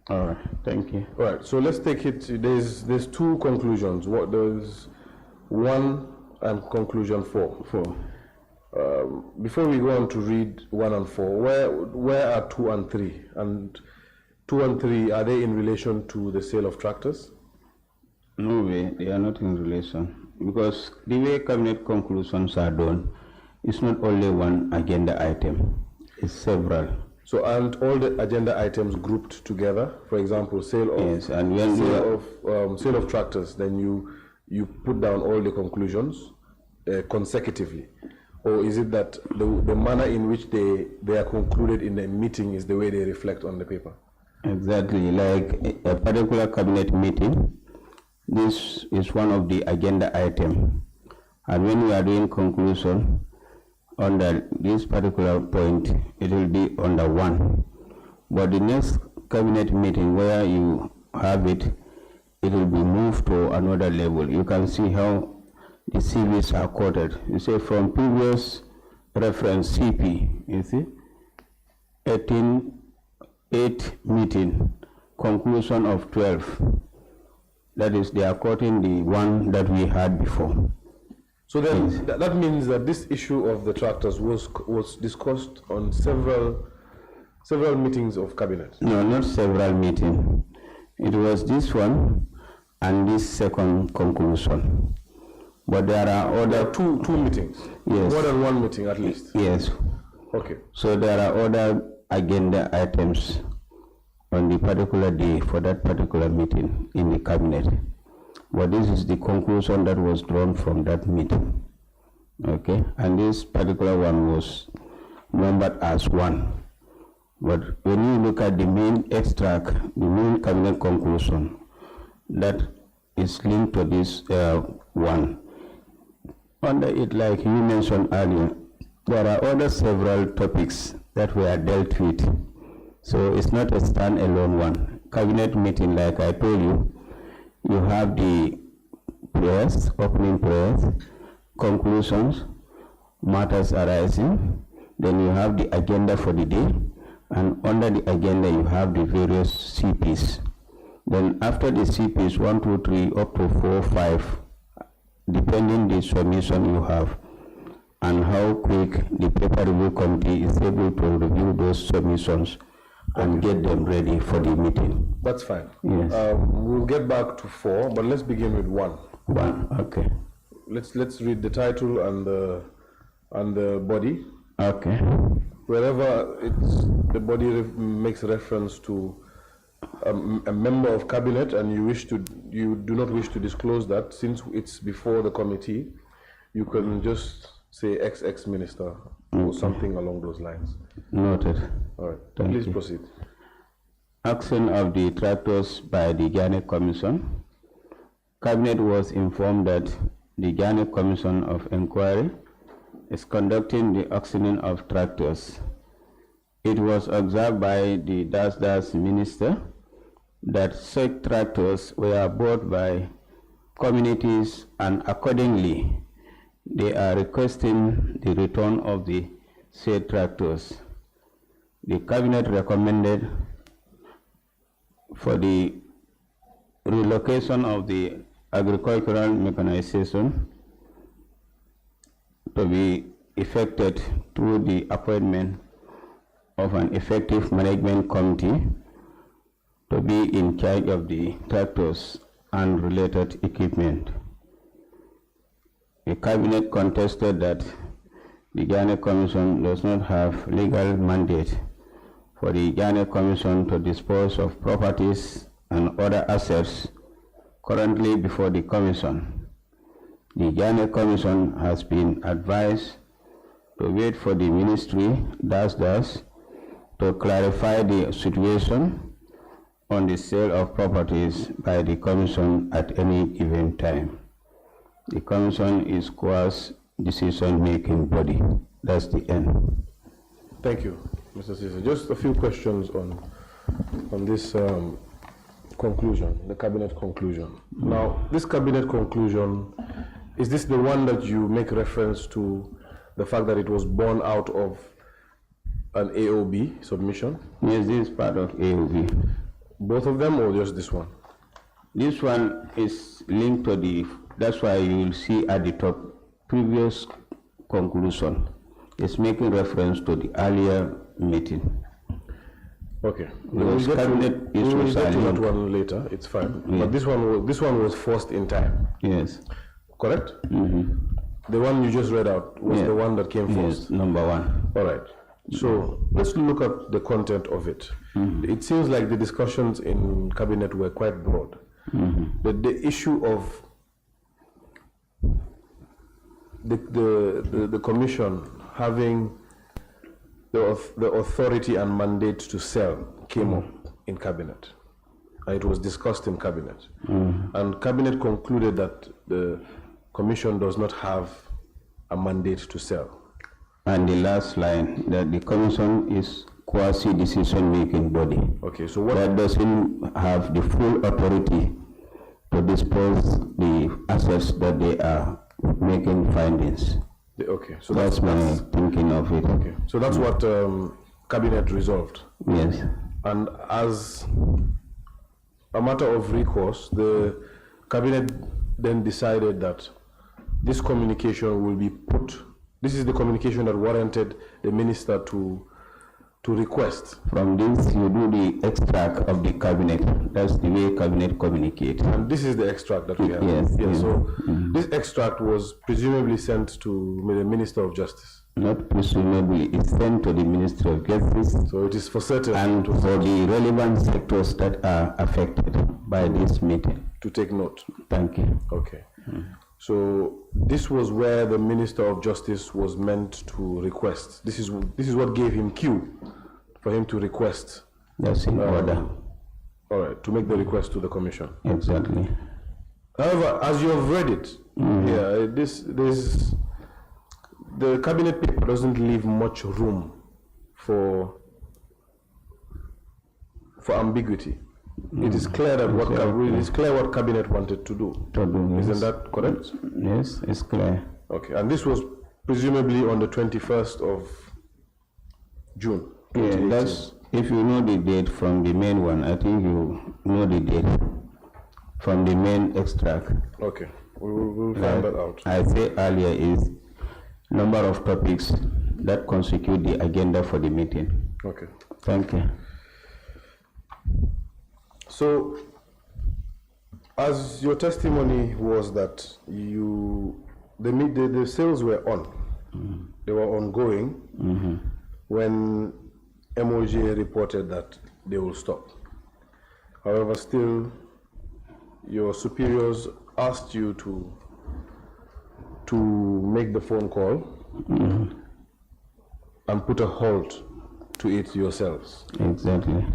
All right, thank you. All right, so let's take it. There's two conclusions. There's 1 and conclusion 4. Before we go on to read 1 and 4, where are 2 and 3? And 2 and 3, are they in relation to the sale of tractors? No way, they are not in relation. Because the way cabinet conclusions are done, it's not only one agenda item, it's several. So aren't all the agenda items grouped together? For example, sale of tractors, then you put down all the conclusions consecutively. Or is it that the manner in which they are concluded in the meeting is the way they reflect on the paper? Exactly, like a particular cabinet meeting, this is one of the agenda item. And when we are doing conclusion, under this particular point, it will be under 1. But the next cabinet meeting where you have it, it will be moved to another level. You can see how the CVs are quoted. You say from previous reference CP, you see, 8 meeting, conclusion of 12. That is, they are quoting the one that we had before. So then that means that this issue of the tractors was discussed on several meetings of cabinet. No, not several meetings. It was this one and this second conclusion. But there are two meetings. Yes. More than one meeting at least. Yes. Okay. So there are other agenda items on the particular day for that particular meeting in the cabinet. But this is the conclusion that was drawn from that meeting. Okay, and this particular one was numbered as 1. But when you look at the main extract, the main cabinet conclusion, that is linked to this 1. Under it, like you mentioned earlier, there are other several topics that were dealt with. So it's not a standalone one. Cabinet meeting, like I told you, you have the prayers, opening prayers, conclusions, matters arising, then you have the agenda for the day, and under the agenda you have the various CPs. Then after the CPs, 1, 2, 3, up to 4, 5, depending the submission you have, and how quick the paper review committee is able to review those submissions and get them ready for the meeting. That's fine. Yes. We'll get back to 4, but let's begin with 1. 1, okay. Let's read the title and the body. Okay. Wherever the body makes reference to a member of cabinet, and you do not wish to disclose that, since it's before the committee, you can just say XX minister or something along those lines. Noted. All right. Thank Please you. proceed. Action of the tractors by the Janneh Commission. Cabinet was informed that the Janneh Commission of Inquiry is conducting the auctioning of tractors. It was observed by the Minister that such tractors were bought by communities, and accordingly they are requesting the return of the said tractors. The Cabinet recommended for the relocation of the agricultural mechanization to be effected through the appointment of an effective management committee to be in charge of the tractors and related equipment. The Cabinet contested that the Janneh Commission does not have legal mandate for the Janneh Commission to dispose of properties and other assets currently before the Commission. The Janneh Commission has been advised to wait for the Ministry to clarify the situation on the sale of properties by the Commission at any given time. The Commission is Coa's decision-making body. That's the end. Thank you, Mr. Ceesay. Just a few questions on this conclusion, the cabinet conclusion. Now, this cabinet conclusion, is this the one that you make reference to the fact that it was born out of an AOB submission? Yes, this is part of AOB. Both of them or just this one? This one is linked to that's why you will see at the top, previous conclusion is making reference to the earlier meeting. Okay. We will get to that one later, it's fine. Yeah. But this one was forced in time. Yes. Correct? The one you just read out was the one that came first. Yes, number one. All right. So let's look at the content of it. It seems like the discussions in cabinet were quite broad. The issue of the commission having the authority and mandate to sell came up in cabinet. It was discussed in cabinet. And cabinet concluded that the commission does not have a mandate to sell. And the last line, that the commission is quasi-decision-making body. Okay, so what? That doesn't have the full authority to dispose the assets that they are making findings. Okay, so that's my thinking of it. Okay, so that's what cabinet resolved. Yes. And as a matter of recourse, the cabinet then decided that this communication will be put. This is the communication that warranted the minister to request. From this, you do the extract of the cabinet. That's the way cabinet communicates. And this is the extract that we have. Yes. So this extract was presumably sent to the Minister of Justice. Not presumably, it's sent to the Ministry of Justice. So it is for certain. And for the relevant sectors that are affected by this meeting. To take note. Thank you. Okay. So this was where the Minister of Justice was meant to request. This is what gave him cue for him to request. That's in order. All right, to make the request to the commission. Exactly. However, as you have read it, the cabinet paper doesn't leave much room for ambiguity. It is clear that what cabinet wanted to do. Isn't that correct? Yes, it's clear. Okay, and this was presumably on the 21st of June. Yeah, that's, if you know the date from the main one, I think you know the date from the main extract. Okay, we'll find that out. I said earlier is number of topics that constitute the agenda for the meeting. Okay. Thank you. So, as your testimony was that the sales were on, they were ongoing when MOJ reported that they will stop. However, still, your superiors asked you to make the phone call and put a halt to it yourselves. Exactly.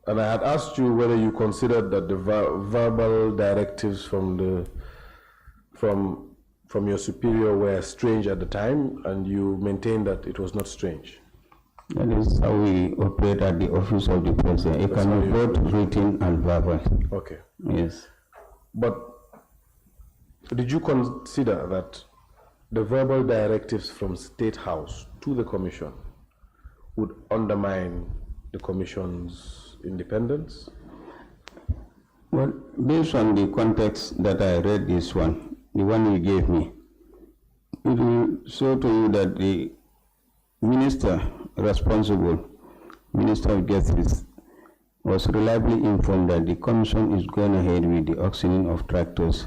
And I had asked you whether you considered that the verbal directives from your superior were strange at the time, and you maintained that it was not strange. That is how we operate at the office of the president. It can be both written and verbal. Okay. Yes. But did you consider that the verbal directives from State House to the Commission would undermine the Commission's independence? Well, based on the context that I read this one, the one you gave me, it will show to you that the minister responsible, Minister of Justice, was reliably informed that the commission is going ahead with the auctioning of tractors.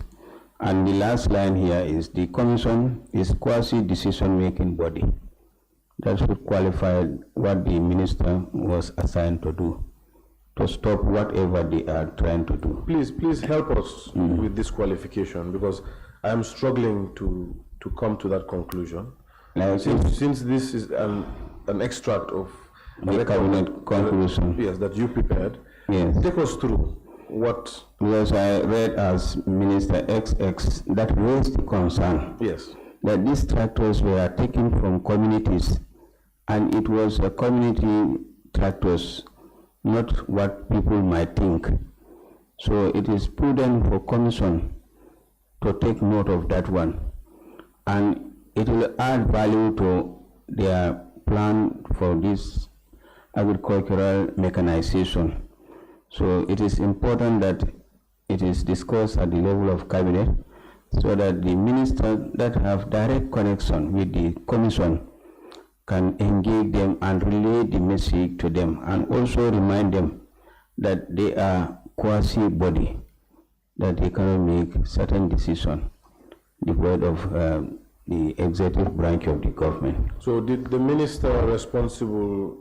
And the last line here is the commission is quasi-decision-making body. That should qualify what the minister was assigned to do, to stop whatever they are trying to do. Please help us with this qualification, because I am struggling to come to that conclusion. Since this is an extract of the cabinet conclusion. Yes, that you prepared. Yes. Take us through what. Yes, I read as Minister XX that raised the concern. Yes. That these tractors were taken from communities, and it was a community tractors, not what people might think. So it is prudent for Commission to take note of that one, and it will add value to their plan for this agricultural mechanization. So it is important that it is discussed at the level of cabinet so that the ministers that have direct connection with the commission can engage them and relay the message to them, and also remind them that they are quasi-body, that they cannot make certain decisions devoid of the executive branch of the government. So did the minister responsible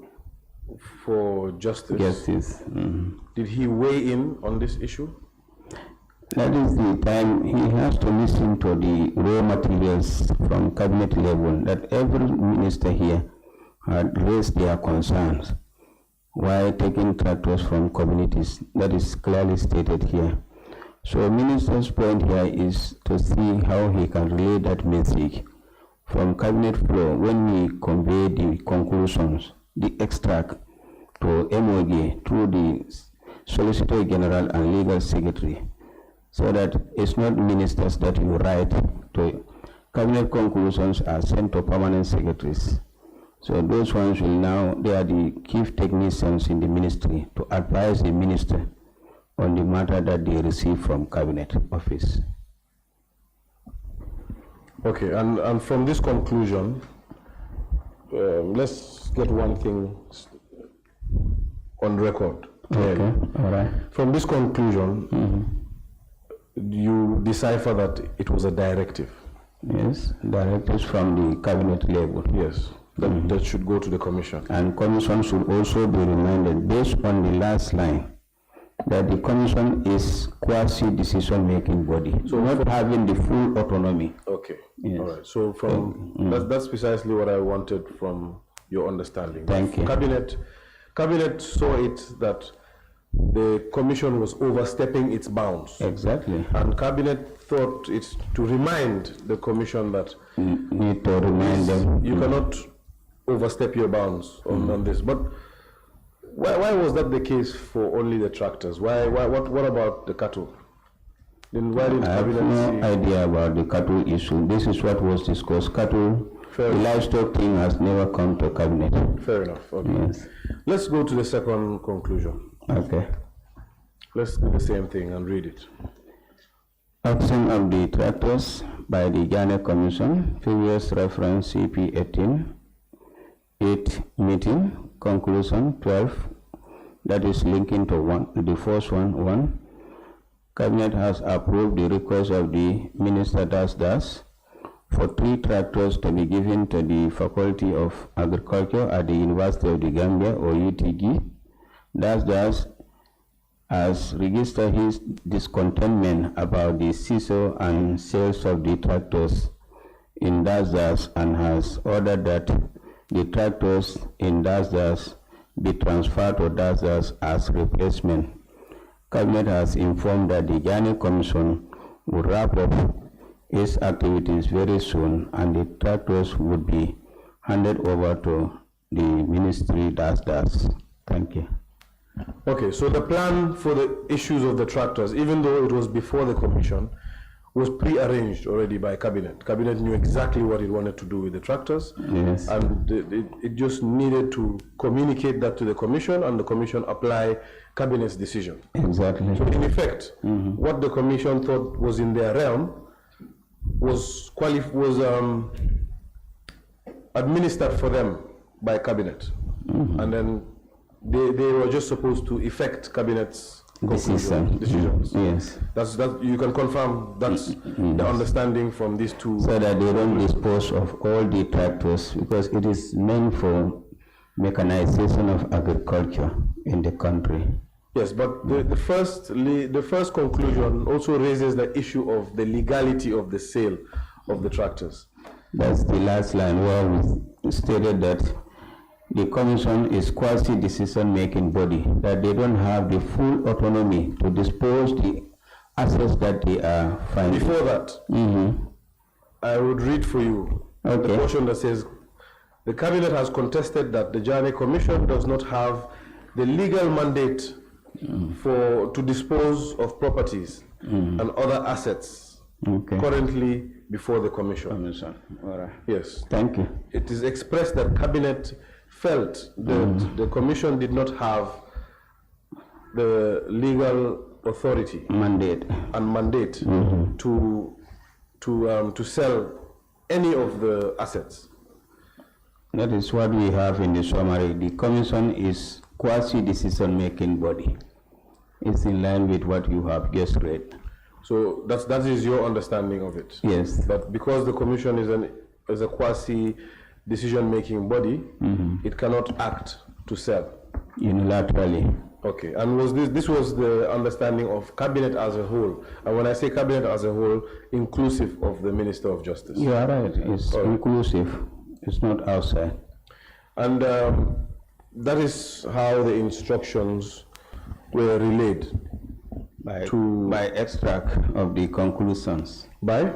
for justice, did he weigh in on this issue? That is the time he has to listen to the raw materials from cabinet level, that every minister here had raised their concerns while taking tractors from communities. That is clearly stated here. So minister's point here is to see how he can relay that message from cabinet floor when we convey the conclusions, the extract to MOJ through the Solicitor General and Legal Secretary, so that it's not ministers that you write to. Cabinet conclusions are sent to permanent secretaries. So those ones will now, they are the chief technicians in the ministry to advise the minister on the matter that they receive from cabinet office. Okay, and from this conclusion, let's get one thing on record. Okay, all right. From this conclusion, you decipher that it was a directive. Yes, directives from the cabinet level. Yes, that should go to the commission. And commission should also be reminded, based on the last line, that the commission is quasi-decision-making body, so not having the full autonomy. Okay, yes. All right. So from that's precisely what I wanted from your understanding. Thank you. Cabinet saw it that the commission was overstepping its bounds. Exactly. And cabinet thought it to remind the commission that need to remind them you cannot overstep your bounds on this. But why was that the case for only the tractors? What about the cattle? Then why did I have cabinet no idea about the cattle issue. This is what was discussed. Cattle, the livestock thing has never come to cabinet. Fair enough. Okay. Yes. Let's go to the second conclusion. Okay. Let's do the same thing and read it. Action of the tractors by the Janneh Commission, previous reference CP 18, 8 meeting, conclusion 12, that is linking to the first one. Cabinet has approved the request of the Minister Das for 3 tractors to be given to the Faculty of Agriculture at the University of the Gambia, or UTG. Das has registered his discontentment about the seizure and sales of the tractors in Das and has ordered that the tractors in Das be transferred to Das as replacement. Cabinet has informed that the Janneh Commission will wrap up its activities very soon, and the tractors would be handed over to the ministry Das. Thank you. Okay, so the plan for the issues of the tractors, even though it was before the commission, was pre-arranged already by cabinet. Cabinet knew exactly what it wanted to do with the tractors, yes, and it just needed to communicate that to the commission, and the commission apply cabinet's decision. Exactly. So in effect, what the commission thought was in their realm was administered for them by cabinet, and then they were just supposed to effect cabinet's decisions. Yes. That you can confirm that's the understanding from these two. So that they don't dispose of all the tractors, because it is meant for mechanization of agriculture in the country. Yes, but the first conclusion also raises the issue of the legality of the sale of the tractors. That's the last line where we stated that the commission is quasi-decision-making body, that they don't have the full autonomy to dispose the assets that they are finding. Before that, I would read for you the portion that says, the cabinet has contested that the Janneh Commission does not have the legal mandate to dispose of properties and other assets currently before the commission. All right. Yes. Thank you. It is expressed that cabinet felt that the commission did not have the legal authority mandate to sell any of the assets. That is what we have in the summary. The commission is quasi-decision-making body. It's in line with what you have just read. So that is your understanding of it? Yes. That because the commission is a quasi-decision-making body, it cannot act to sell? Unilaterally. Okay, and was this was the understanding of cabinet as a whole? And when I say cabinet as a whole, inclusive of the Minister of Justice? You are right, it's inclusive, it's not outside. And that is how the instructions were relayed? By extract of the conclusions. By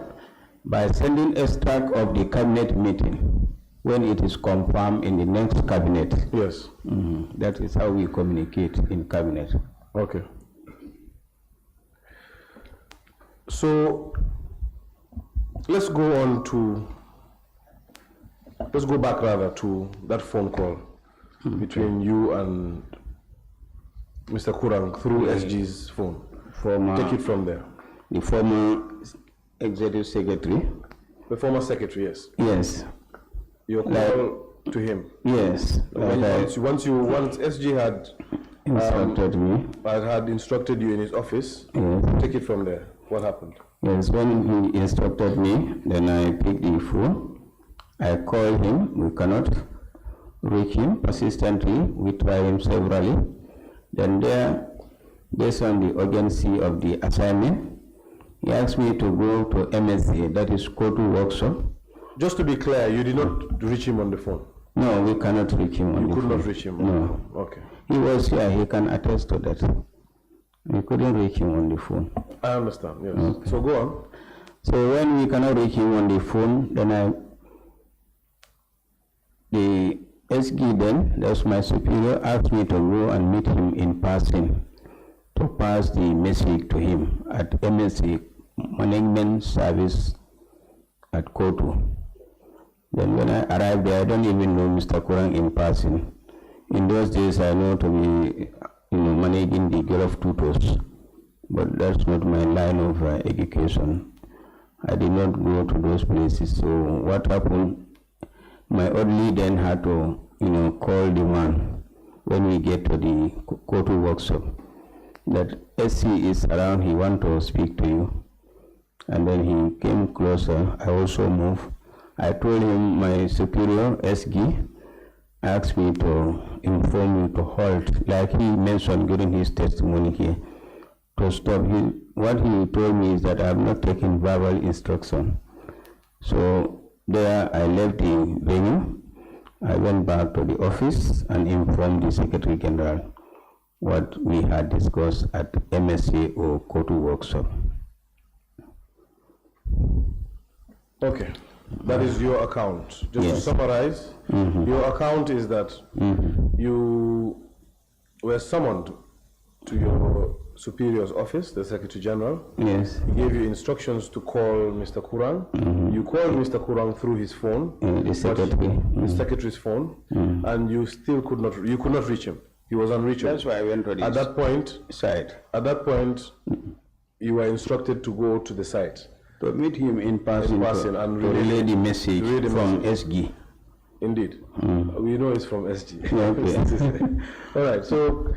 sending extract of the cabinet meeting when it is confirmed in the next cabinet. Yes. That is how we communicate in cabinet. Okay. So let's go back rather to that phone call between you and Mr. Kurang through SG's phone. Take it from there. The former executive secretary. The former secretary, yes. Yes. Your call to him. Yes. Once SG had instructed me. Had instructed you in his office. Yes. Take it from there. What happened? Yes, when he instructed me, then I picked the phone. I called him. We cannot reach him persistently. We try him severally. Then there, based on the urgency of the assignment, he asked me to go to MSA, that is Kotu workshop. Just to be clear, you did not reach him on the phone? No, we cannot reach him on the phone. You could not reach him on the phone? Okay. He was here, he can attest to that. We couldn't reach him on the phone. I understand, yes. Okay. So go on. So when we cannot reach him on the phone, then the SG then, that's my superior, asked me to go and meet him in person to pass the message to him at MSC Management Service at Kotu. Then when I arrived there, I don't even know Mr. Kurang in person. In those days, I know to be managing the girl of tutors, but that's not my line of education. I did not go to those places. So what happened? My orderly then had to call the man when we get to the Kotu workshop that SC is around, he want to speak to you. And then he came closer. I also moved. I told him my superior, SG, asked me to inform you to halt, like he mentioned during his testimony here, to stop. What he told me is that I have not taken verbal instruction. So there I left the venue. I went back to the office and informed the Secretary General what we had discussed at MSA or Kotu workshop. Okay, that is your account. Just to summarize, your account is that you were summoned to your superior's office, the Secretary General. Yes. He gave you instructions to call Mr. Kurang. You called Mr. Kurang through his phone, the secretary. The secretary's phone, and you still could not reach him. He was unreachable. That's why I went to the At that point, site. At that point, you were instructed to go to the site. To meet him in person and relay the message from SG. Indeed. We know it's from SG. Okay. All right, so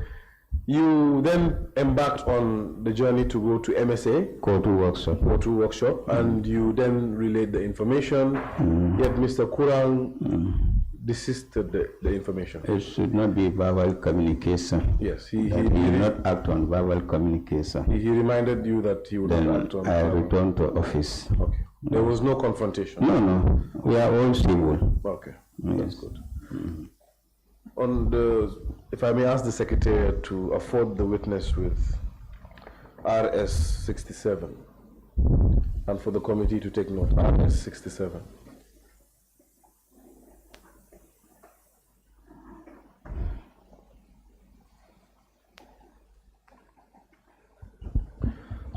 you then embarked on the journey to go to MSA, Kotu workshop, and you then relayed the information, yet Mr. Kurang desisted the information. It should not be verbal communication. Yes, he did not act on verbal communication. He reminded you that he would not act on. I returned to office. Okay. There was no confrontation. No. We are all civil. Okay, yes. That's good. If I may ask the Secretariat to afford the witness with RS 67, and for the committee to take note, RS 67.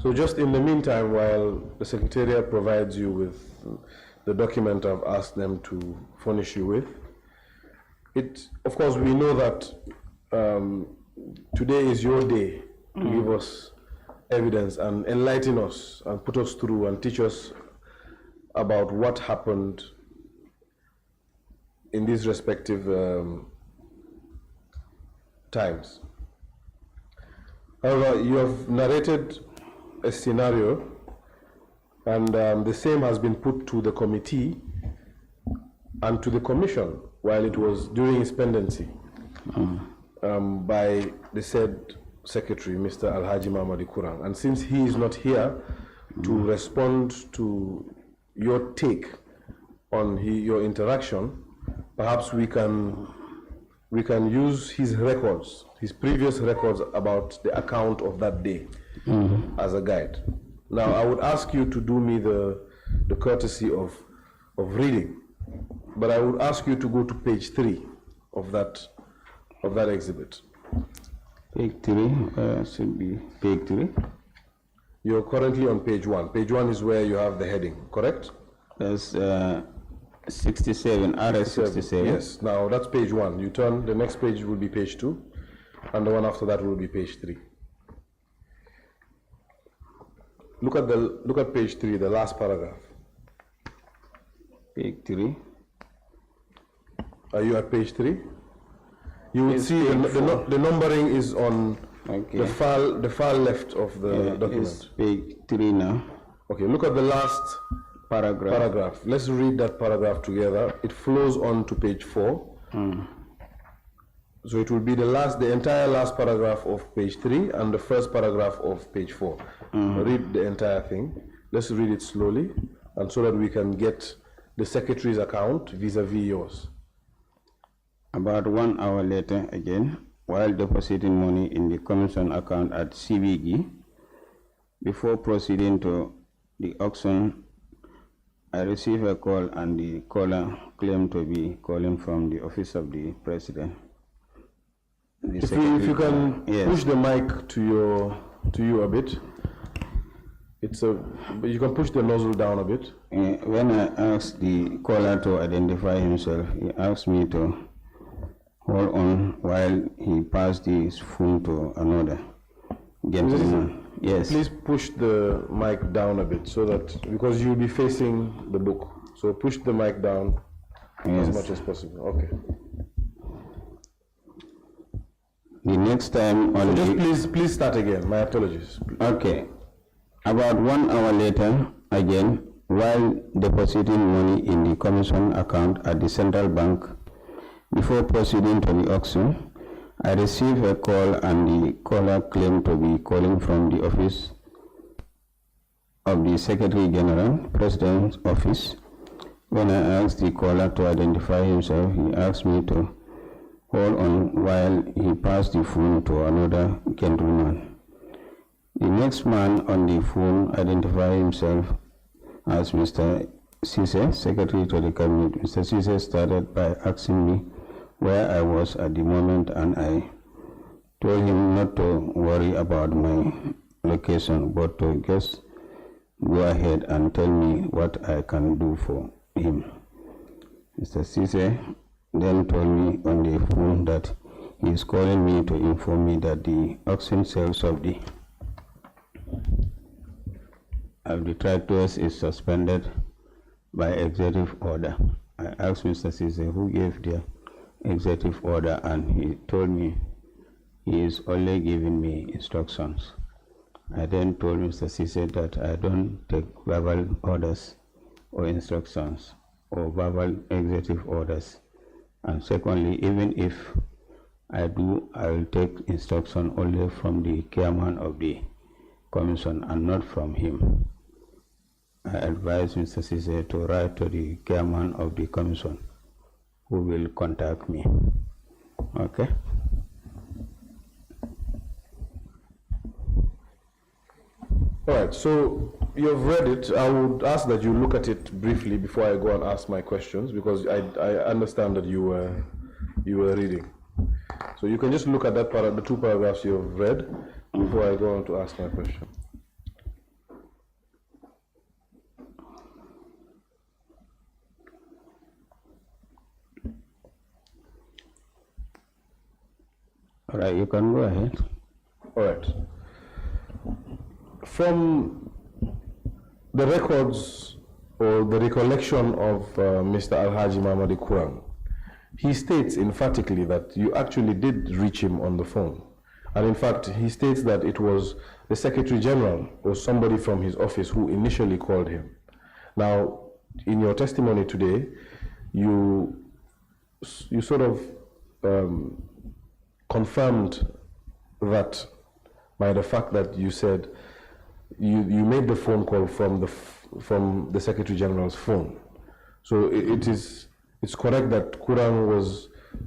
So just in the meantime, while the Secretariat provides you with the document I've asked them to furnish you with, of course, we know that today is your day to give us evidence and enlighten us and put us through and teach us about what happened in these respective times. However, you have narrated a scenario, and the same has been put to the committee and to the commission while it was during its pendency by the said secretary, Mr. Alhaji Mamadi Kurang. And since he is not here to respond to your take on your interaction, perhaps we can use his records, his previous records about the account of that day as a guide. Now, I would ask you to do me the courtesy of reading, but I would ask you to go to page 3 of that exhibit. Page 3 should be page 3. You're currently on page 1. Page 1 is where you have the heading, correct? That's 67, RS 67. Yes, now that's page 1. You turn, the next page will be page 2, and the one after that will be page 3. Look at page 3, the last paragraph. Page 3. Are you at page 3? You will see the numbering is on the far left of the document. It's page 3 now. Okay, look at the last paragraph. Let's read that paragraph together. It flows on to page 4. So it will be the entire last paragraph of page 3 and the first paragraph of page 4. Read the entire thing. Let's read it slowly, and so that we can get the secretary's account vis-a-vis yours. About 1 hour later, again, while depositing money in the commission account at CBG, before proceeding to the auction, I received a call, and the caller claimed to be calling from the office of the president. If you can push the mic to you a bit, you can push the nozzle down a bit. When I asked the caller to identify himself, he asked me to hold on while he passed his phone to another gentleman. Yes. Please push the mic down a bit so that, because you'll be facing the book. So push the mic down as much as possible. Okay. The next time on please start again. My apologies. Okay. About 1 hour later, again, while depositing money in the commission account at the central bank, before proceeding to the auction, I received a call, and the caller claimed to be calling from the office of the Secretary General, President's office. When I asked the caller to identify himself, he asked me to hold on while he passed the phone to another gentleman. The next man on the phone identified himself as Mr. Ceesay, Secretary to the Cabinet. Mr. Ceesay started by asking me where I was at the moment, and I told him not to worry about my location, but to just go ahead and tell me what I can do for him. Mr. Ceesay then told me on the phone that he is calling me to inform me that the auction sales of the tractors is suspended by executive order. I asked Mr. Ceesay who gave the executive order, and he told me he is only giving me instructions. I then told Mr. Ceesay that I don't take verbal orders or instructions or verbal executive orders. And secondly, even if I do, I will take instruction only from the chairman of the commission and not from him. I advise Mr. Ceesay to write to the chairman of the commission, who will contact me. Okay? All right, so you've read it. I would ask that you look at it briefly before I go and ask my questions, because I understand that you were reading. So you can just look at that the 2 paragraphs you've read before I go on to ask my question. All right, you can go ahead. All right. From the records or the recollection of Mr. Alhaji Mamadi Kurang, he states emphatically that you actually did reach him on the phone. And in fact, he states that it was the Secretary General or somebody from his office who initially called him. Now, in your testimony today, you sort of confirmed that by the fact that you said you made the phone call from the Secretary General's phone. So it's correct that Kurang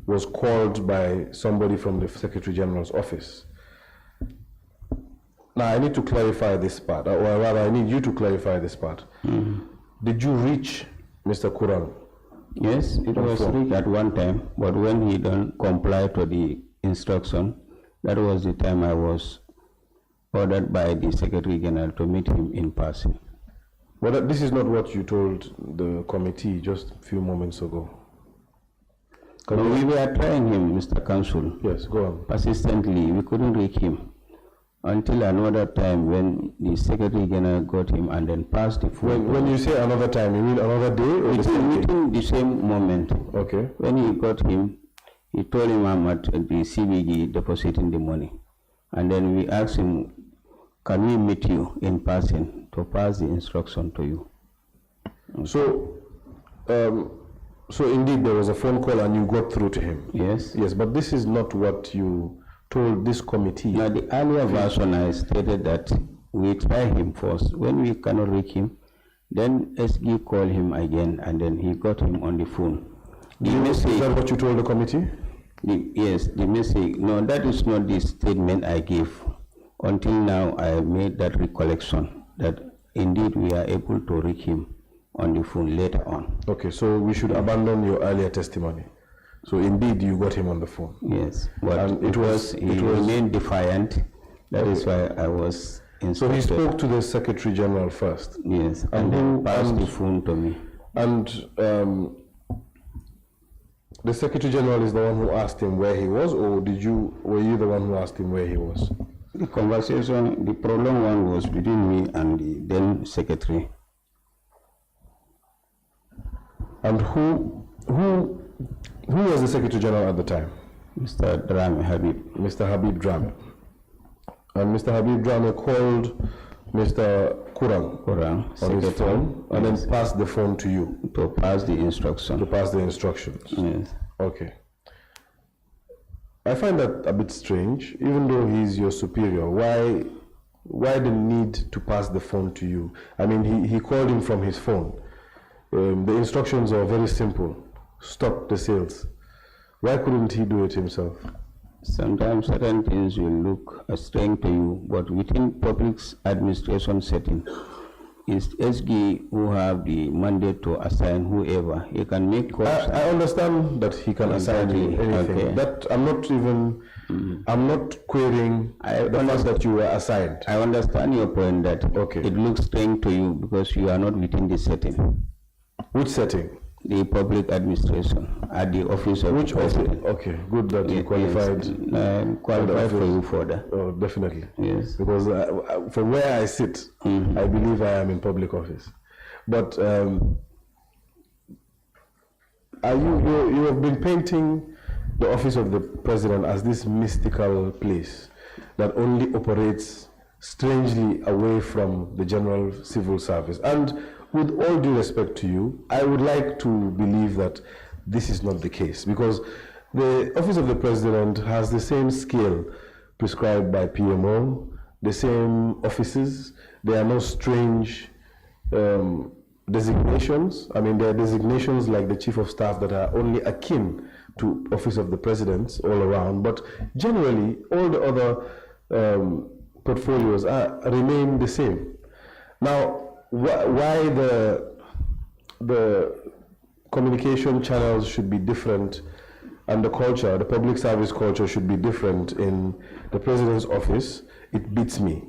was called by somebody from the Secretary General's office. Now I need to clarify this part, or rather I need you to clarify this part. Did you reach Mr. Kurang? Yes, it was reached at one time, but when he don't comply to the instruction, that was the time I was ordered by the Secretary General to meet him in person. But this is not what you told the committee just a few moments ago. No, we were trying him, Mr. Counsel. Yes, go on. Persistently, we couldn't reach him until another time when the Secretary General got him and then passed the phone. When you say another time, you mean another day or the same day? Within the same moment. Okay. When he got him, he told him I'm at the CBG depositing the money. And then we asked him, can we meet you in person to pass the instruction to you? Okay. So indeed there was a phone call and you got through to him? Yes. Yes, but this is not what you told this committee. Now the earlier version I stated that we try him first. When we cannot reach him, then SG called him again and then he got him on the phone. Is that what you told the committee? Yes, the message. No, that is not the statement I gave. Until now, I made that recollection that indeed we are able to reach him on the phone later on. Okay, so we should abandon your earlier testimony. So indeed you got him on the phone. Yes, but he remained defiant. That is why I was instructed. So he spoke to the Secretary General first? Yes, and then passed the phone to me. And the Secretary General is the one who asked him where he was, or were you the one who asked him where he was? The conversation, the prolonged one was between me and the then Secretary. And who was the Secretary General at the time? Mr. Drame Habib. Mr. Habib Drame. And Mr. Habib Drame called Mr. Kurang on his phone and then passed the phone to you? To pass the instruction. To pass the instructions? Yes. Okay. I find that a bit strange, even though he's your superior. Why the need to pass the phone to you? I mean, he called him from his phone. The instructions are very simple. Stop the sales. Why couldn't he do it himself? Sometimes certain things will look strange to you, but within public administration setting, it's SG who have the mandate to assign whoever. He can make calls. I understand that he can assign you anything. Okay. That I'm not even, I'm not querying the fact that you were assigned. I understand your point that it looks strange to you because you are not within the setting. Which setting? The public administration at the office of which office? Okay, good that you qualified. Yes, qualified for you for that. Oh, definitely. Yes. Because from where I sit, I believe I am in public office. But you have been painting the office of the president as this mystical place that only operates strangely away from the general civil service. And with all due respect to you, I would like to believe that this is not the case, because the office of the president has the same scale prescribed by PMO, the same offices. There are no strange designations. I mean, there are designations like the chief of staff that are only akin to office of the president all around, but generally all the other portfolios remain the same. Now, why the communication channels should be different and the culture, the public service culture should be different in the president's office, it beats me.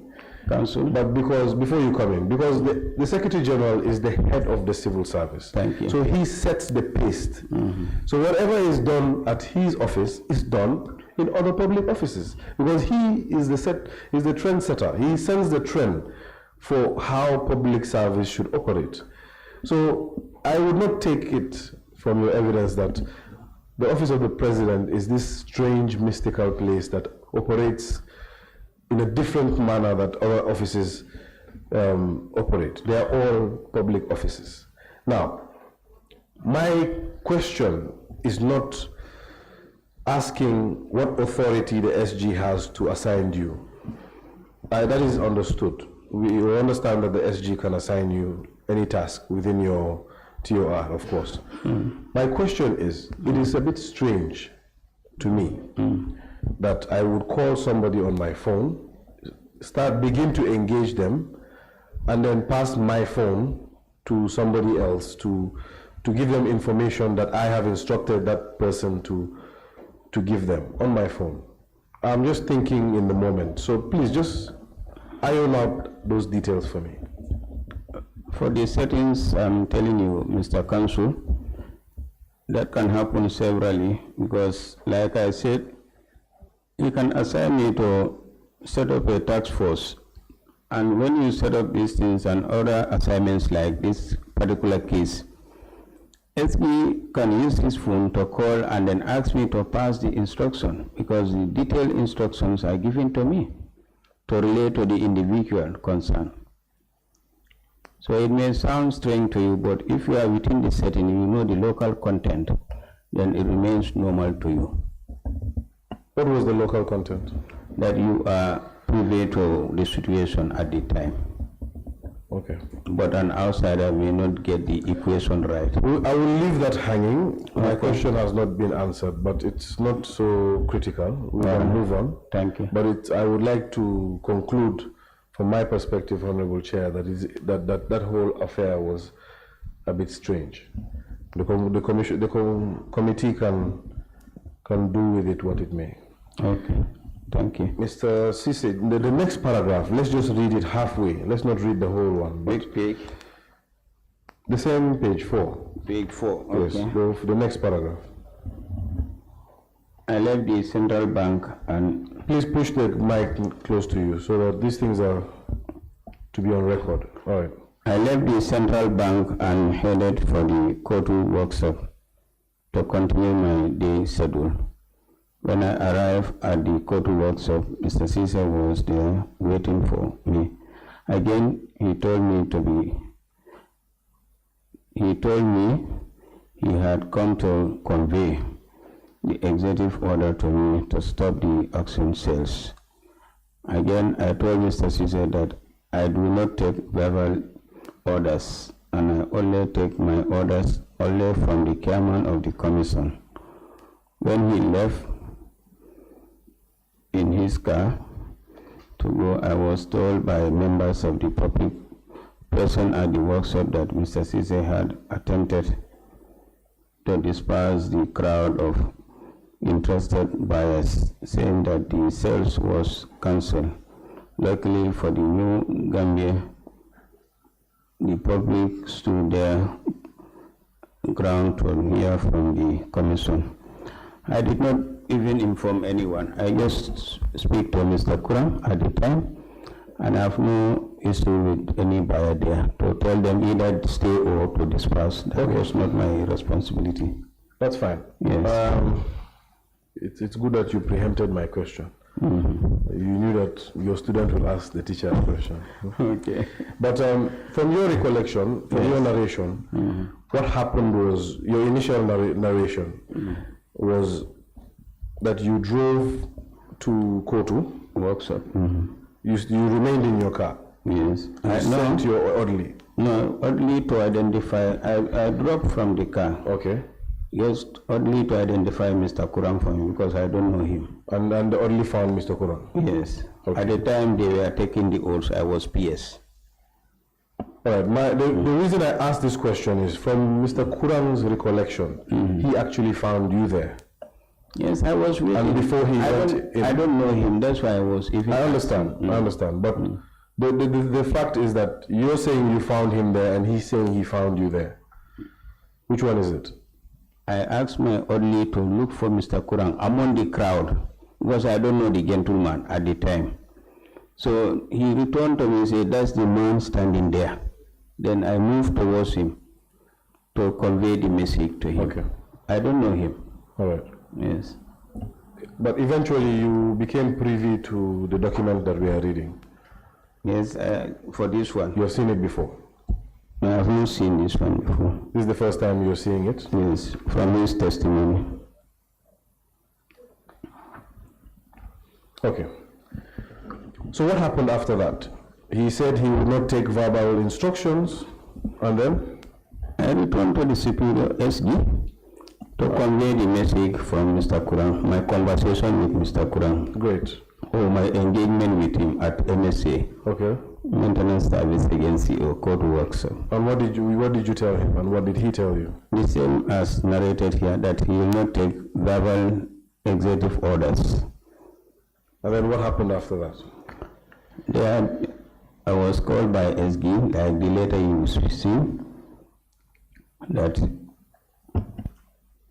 Counsel? But because, before you come in, because the Secretary General is the head of the civil service. Thank you. So he sets the pace. So whatever is done at his office is done in other public offices, because he is the trend setter. He sets the trend for how public service should operate. So I would not take it from your evidence that the office of the president is this strange, mystical place that operates in a different manner that other offices operate. They are all public offices. Now, my question is not asking what authority the SG has to assign you. That is understood. We understand that the SG can assign you any task within your TOR, of course. My question is, it is a bit strange to me that I would call somebody on my phone, begin to engage them, and then pass my phone to somebody else to give them information that I have instructed that person to give them on my phone. I'm just thinking in the moment, so please just iron out those details for me. For the settings, I'm telling you, Mr. Counsel, that can happen severally, because like I said, you can assign me to set up a task force, and when you set up these things and other assignments like this particular case, SB can use his phone to call and then ask me to pass the instruction, because the detailed instructions are given to me to relate to the individual concerned. So it may sound strange to you, but if you are within the setting, you know the local content, then it remains normal to you. What was the local content? That you are privy to the situation at the time. Okay. But an outsider may not get the equation right. I will leave that hanging. My question has not been answered, but it's not so critical. We can move on. Thank you. But I would like to conclude, from my perspective, Honorable Chair, that whole affair was a bit strange. The committee can do with it what it may. Okay. Thank you. Mr. Ceesay, the next paragraph, let's just read it halfway. Let's not read the whole one. Which page? The same page 4. Page 4, okay. Yes, the next paragraph. I left the central bank and... Please push the mic close to you so that these things are to be on record. All right. I left the central bank and headed for the Kotu workshop to continue my day schedule. When I arrived at the Kotu workshop, Mr. Ceesay was there waiting for me. Again, he told me he had come to convey the executive order to me to stop the auction sales. Again, I told Mr. Ceesay that I do not take verbal orders, and I only take my orders only from the chairman of the commission. When he left in his car to go, I was told by members of the public present at the workshop that Mr. Ceesay had attempted to disperse the crowd of interested buyers, saying that the sales was cancelled. Luckily for the New Gambia, the public stood their ground to hear from the commission. I did not even inform anyone. I just speak to Mr. Kuram at the time, and I have no issue with any buyer there to tell them either stay or to disperse. That was not my responsibility. That's fine. Yes. It's good that you preempted my question. You knew that your student will ask the teacher a question. Okay. But from your recollection, from your narration, what happened was, your initial narration was that you drove to Kotu workshop. You remained in your car. Yes. You sent your orderly. No, orderly to identify. I dropped from the car. Okay. Just orderly to identify Mr. Kuram for me, because I don't know him. And the orderly found Mr. Kuram? Yes. Okay. At the time they were taking the oaths, I was PS. All right. The reason I asked this question is, from Mr. Kuram's recollection, he actually found you there. Yes, I was with him. And before he went in. I don't know him, that's why I was... I understand, but the fact is that you're saying you found him there and he's saying he found you there. Which one is it? I asked my orderly to look for Mr. Kurang among the crowd because I don't know the gentleman at the time. So he returned to me and said, that's the man standing there. Then I moved towards him to convey the message to him. Okay. I don't know him. All right. Yes. But eventually you became privy to the document that we are reading. Yes, for this one. You have seen it before? No, I have not seen this one before. This is the first time you're seeing it? Yes, from his testimony. Okay. So what happened after that? He said he would not take verbal instructions, and then? I returned to the superior SG to convey the message from Mr. Kurang, my conversation with Mr. Kurang. Great. Or my engagement with him at MSA. Okay. Maintenance Service Agency or Court Works. And what did you tell him, and what did he tell you? The same as narrated here, that he will not take verbal executive orders. And then what happened after that? There, I was called by SG, like the letter you see, that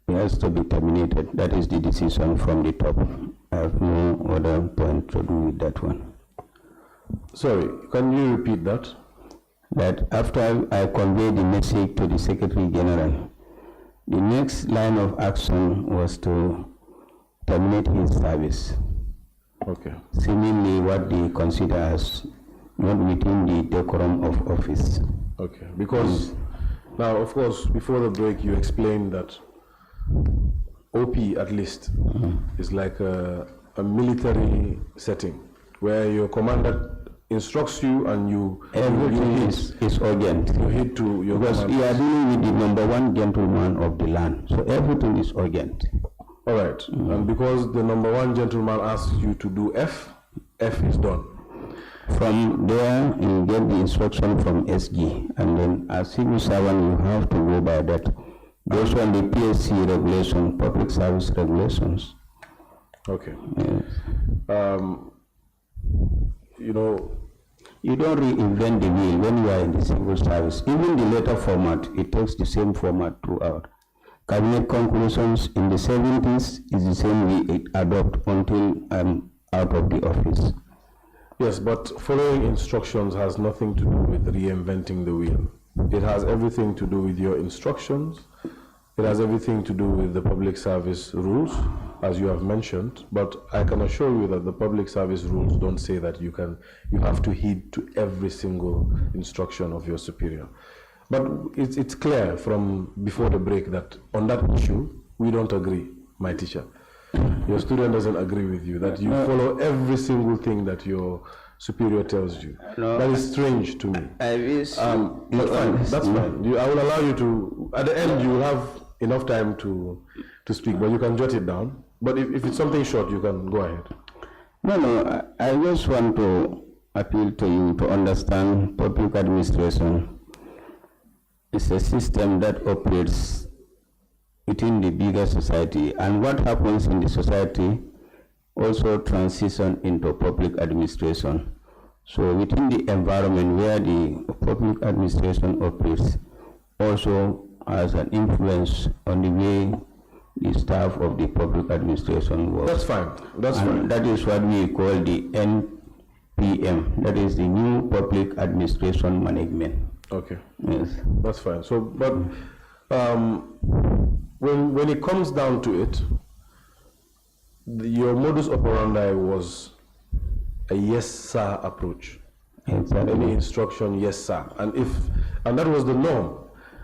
he has to be terminated. That is the decision from the top. I have no other point to do with that one. Sorry, can you repeat that? That after I conveyed the message to the Secretary General, the next line of action was to terminate his service. Okay. Seemingly what they consider as not within the decorum of office. Okay, because now, of course, before the break, you explained that OP, at least, is like a military setting where your commander instructs you and everything is urgent. You hit to your because you are dealing with the #1 gentleman of the land, so everything is urgent. All right, and because the #1 gentleman asks you to do F, F is done. From there, you get the instruction from SG, and then as civil servant, you have to go by that. Based on the PSC regulation, public service regulations. Okay. Yes. You know, you don't reinvent the wheel when you are in the civil service. Even the letter format, it takes the same format throughout. Cabinet conclusions in the 70s is the same we adopt until I'm out of the office. Yes, but following instructions has nothing to do with reinventing the wheel. It has everything to do with your instructions. It has everything to do with the public service rules, as you have mentioned, but I can assure you that the public service rules don't say that you have to heed to every single instruction of your superior. But it's clear from before the break that on that issue, we don't agree, my teacher. Your student doesn't agree with you, that you follow every single thing that your superior tells you. No, that is strange to me. I wish. But fine, that's fine. I will allow you to, at the end, you will have enough time to speak, but you can jot it down. But if it's something short, you can go ahead. No, I just want to appeal to you to understand public administration is a system that operates within the bigger society, and what happens in the society also transition into public administration. So within the environment where the public administration operates also has an influence on the way the staff of the public administration works. That's fine. That's fine. That is what we call the NPM. That is the New Public Administration Management. Okay. Yes. That's fine. So, but when it comes down to it, your modus operandi was a yes sir approach. Exactly. Any instruction, yes sir. And that was the norm.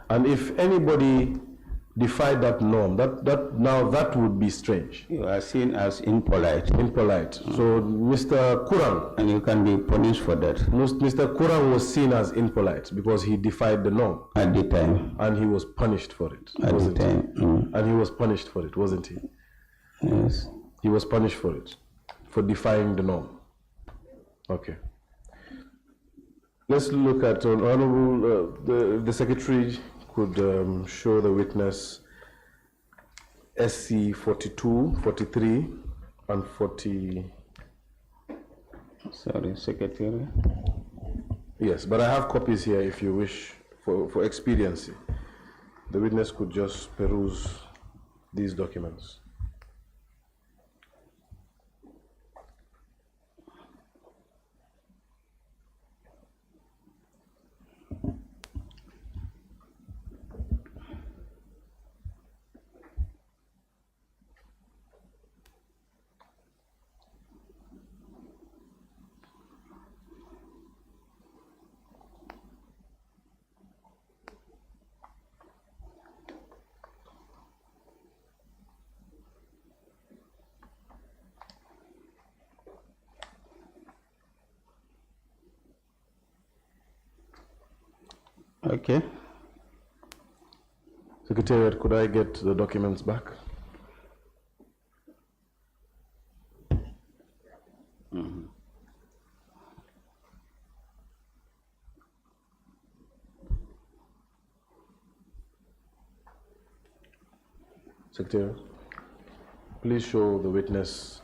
And if anybody defied that norm, that would be strange. You are seen as impolite. Impolite. So Mr. Kurang, and you can be punished for that. Mr. Kurang was seen as impolite because he defied the norm. At the time. And he was punished for it. At the time. And he was punished for it, wasn't he? Yes. He was punished for it, for defying the norm. Okay. Let's look at Honorable, the Secretary could show the witness SC 42, 43, and 40. Sorry, Secretary. Yes, but I have copies here if you wish for expediency. The witness could just peruse these documents. Okay. Secretariat, could I get the documents back? Secretary, please show the witness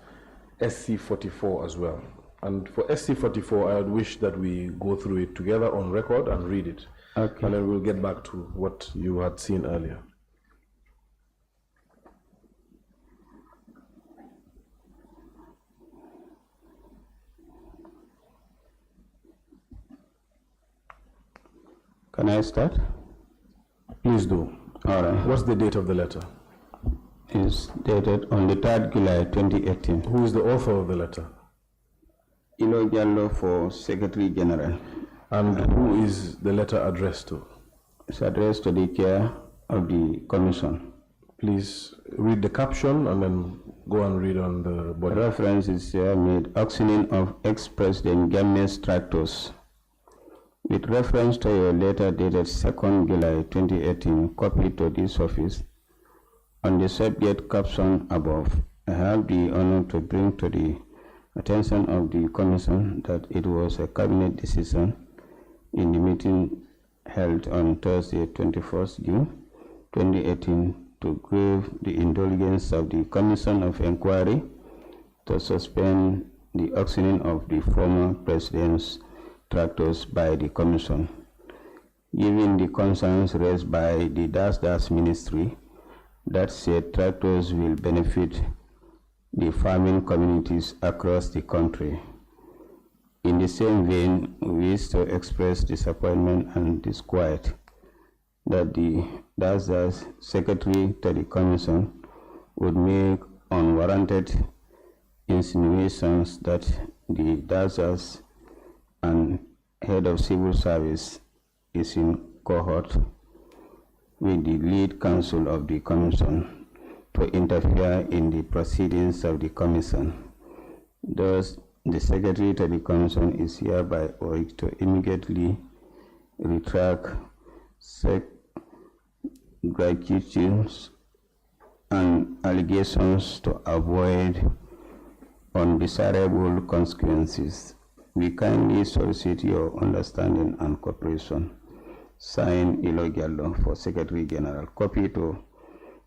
SC44 as well. And for SC44, I would wish that we go through it together on record and read it. Okay. And then we'll get back to what you had seen earlier. Can I start? Please do. All right. What's the date of the letter? It's dated on the 3rd July 2018. Who is the author of the letter? Ilo Jallo for Secretary General. And who is the letter addressed to? It's addressed to the chair of the commission. Please read the caption and then go and read on the body. Reference is here made, auctioning of ex-President Janneh's tractors. With reference to your letter dated 2nd July 2018, copied to this office, on the subject caption above, I have the honor to bring to the attention of the Commission that it was a cabinet decision in the meeting held on Thursday, 21st June 2018, to grant the indulgence of the Commission of Inquiry to suspend the auctioning of the former President's tractors by the Commission, given the concerns raised by the DAS Ministry that said tractors will benefit the farming communities across the country. In the same vein, we wish to express disappointment and disquiet that the DAS Secretary to the Commission would make unwarranted insinuations that the DAS and Head of Civil Service is in cohort with the lead counsel of the Commission to interfere in the proceedings of the Commission. Thus, the Secretary to the Commission is hereby urged to immediately retract such gratuities and allegations to avoid undesirable consequences. We kindly solicit your understanding and cooperation. Signed, Ilo Jallo for Secretary General. Copy to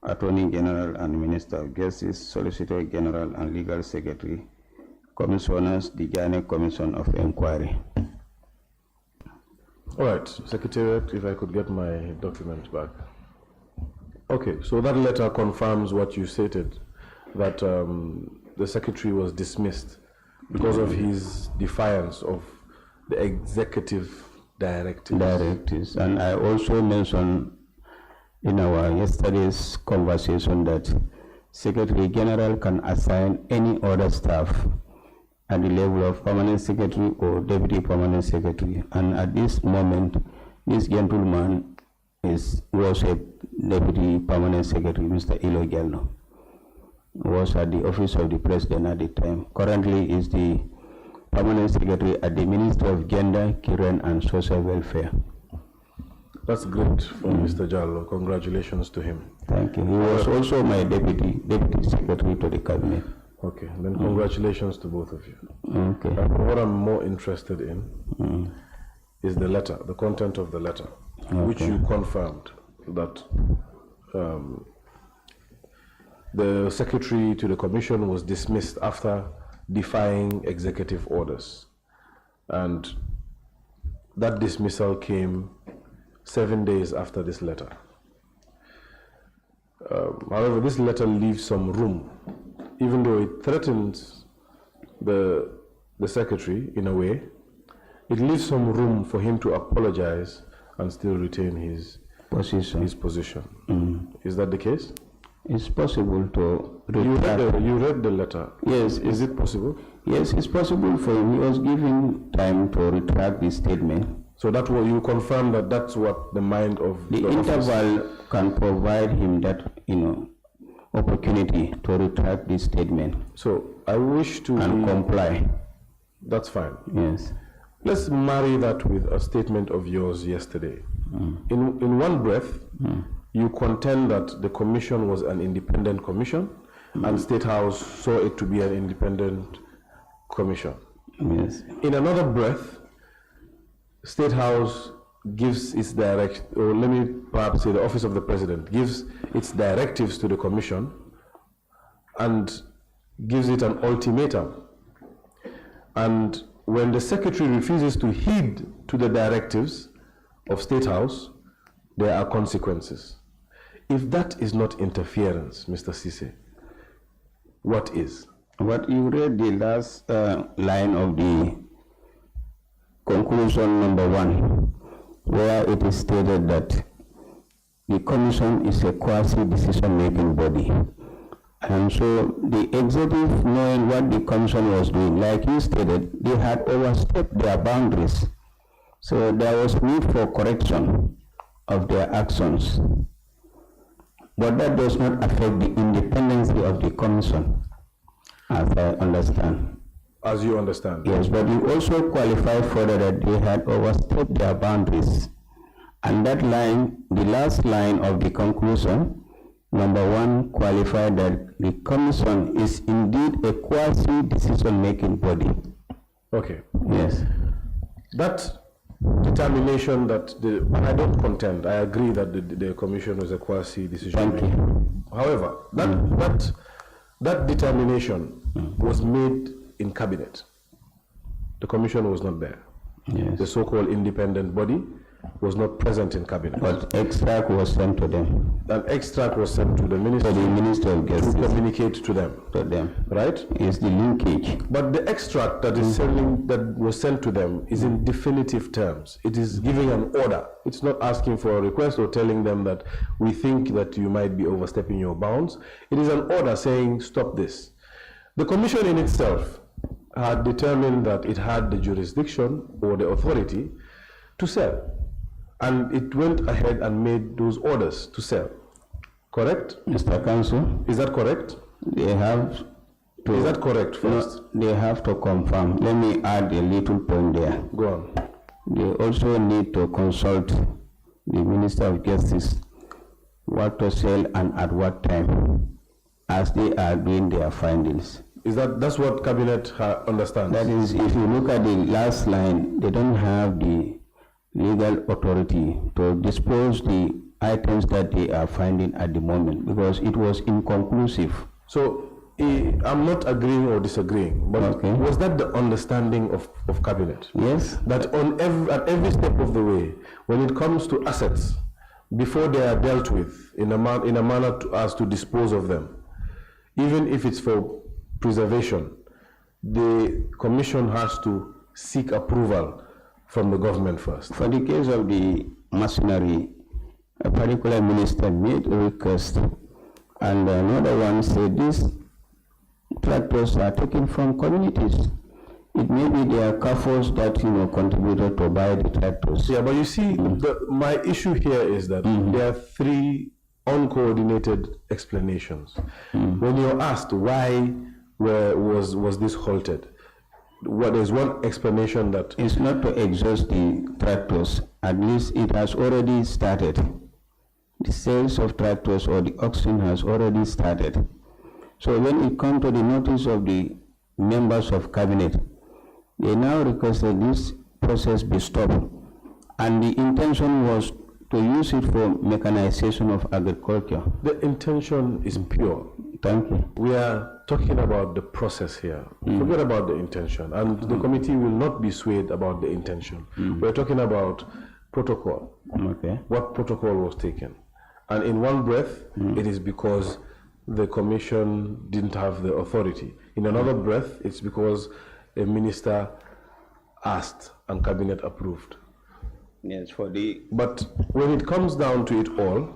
Attorney General and Minister of Justice, Solicitor General and Legal Secretary, Commissioners, the Janneh Commission of Inquiry. All right, Secretariat, if I could get my document back. Okay, so that letter confirms what you stated, that the Secretary was dismissed because of his defiance of the executive directives. And I also mentioned in our yesterday's conversation that Secretary General can assign any other staff at the level of Permanent Secretary or Deputy Permanent Secretary. And at this moment, this gentleman was a Deputy Permanent Secretary, Mr. Ilo Jallo, was at the office of the President at the time. Currently is the Permanent Secretary at the Ministry of Gender, Children and Social Welfare. That's great for Mr. Jallo. Congratulations to him. Thank you. He was also my Deputy Secretary to the Cabinet. Okay, then congratulations to both of you. Okay. What I'm more interested in is the letter, the content of the letter, which you confirmed that the Secretary to the Commission was dismissed after defying executive orders. And that dismissal came 7 days after this letter. However, this letter leaves some room, even though it threatens the Secretary in a way, it leaves some room for him to apologize and still retain his position. Is that the case? It's possible to retract. You read the letter. Yes. Is it possible? Yes, it's possible for him. He was given time to retract the statement. So that's what you confirm, that that's what the mind of the interval can provide him that opportunity to retract this statement. So I wish to comply. That's fine. Yes. Let's marry that with a statement of yours yesterday. In one breath, you contend that the commission was an independent commission, and State House saw it to be an independent commission. Yes. In another breath, State House gives its or let me perhaps say the Office of the President gives its directives to the commission and gives it an ultimatum. And when the Secretary refuses to heed to the directives of State House, there are consequences. If that is not interference, Mr. Ceesay, what is? What you read the last line of the conclusion number 1, where it is stated that the commission is a quasi-decision-making body. And so the executive, knowing what the commission was doing, like you stated, they had overstepped their boundaries. So there was need for correction of their actions. But that does not affect the independence of the commission, as I understand. As you understand? Yes, but you also qualify further that they had overstepped their boundaries. And that line, the last line of the conclusion, number 1, qualified that the commission is indeed a quasi-decision-making body. Okay. Yes. That determination that I don't contend, I agree that the commission was a quasi-decision-making. Thank you. However, that determination was made in cabinet. The commission was not there. Yes. The so-called independent body was not present in cabinet. But extract was sent to them. An extract was sent to the minister. To the Ministerial to communicate to them. To them. Right? Is the linkage. But the extract that is that was sent to them is in definitive terms. It is giving an order. It's not asking for a request or telling them that we think that you might be overstepping your bounds. It is an order saying stop this. The commission in itself had determined that it had the jurisdiction or the authority to sell. And it went ahead and made those orders to sell. Correct? Mr. Counsel? Is that correct? They have to... Is that correct first? No, they have to confirm. Let me add a little point there. Go on. They also need to consult the Minister of Justice what to sell and at what time as they are doing their findings. That's what Cabinet understands? That is, if you look at the last line, they don't have the legal authority to dispose the items that they are finding at the moment because it was inconclusive. So I'm not agreeing or disagreeing, but was that the understanding of Cabinet? Yes. That at every step of the way, when it comes to assets, before they are dealt with in a manner as to dispose of them, even if it's for preservation, the commission has to seek approval from the government first. For the case of the machinery, a particular minister made a request and another one said these tractors are taken from communities. It may be their CAFOs that contributed to buy the tractors. Yeah, but you see, my issue here is that there are 3 uncoordinated explanations. When you're asked why was this halted, there's one explanation that it's not to exhaust the tractors. At least it has already started. The sales of tractors or the auction has already started. So when it comes to the notice of the members of cabinet, they now requested this process be stopped. And the intention was to use it for mechanization of agriculture. The intention is pure. Thank you. We are talking about the process here. Forget about the intention. And the committee will not be swayed about the intention. We're talking about protocol. Okay. What protocol was taken. And in one breath, it is because the commission didn't have the authority. In another breath, it's because a minister asked and cabinet approved. Yes, But when it comes down to it all,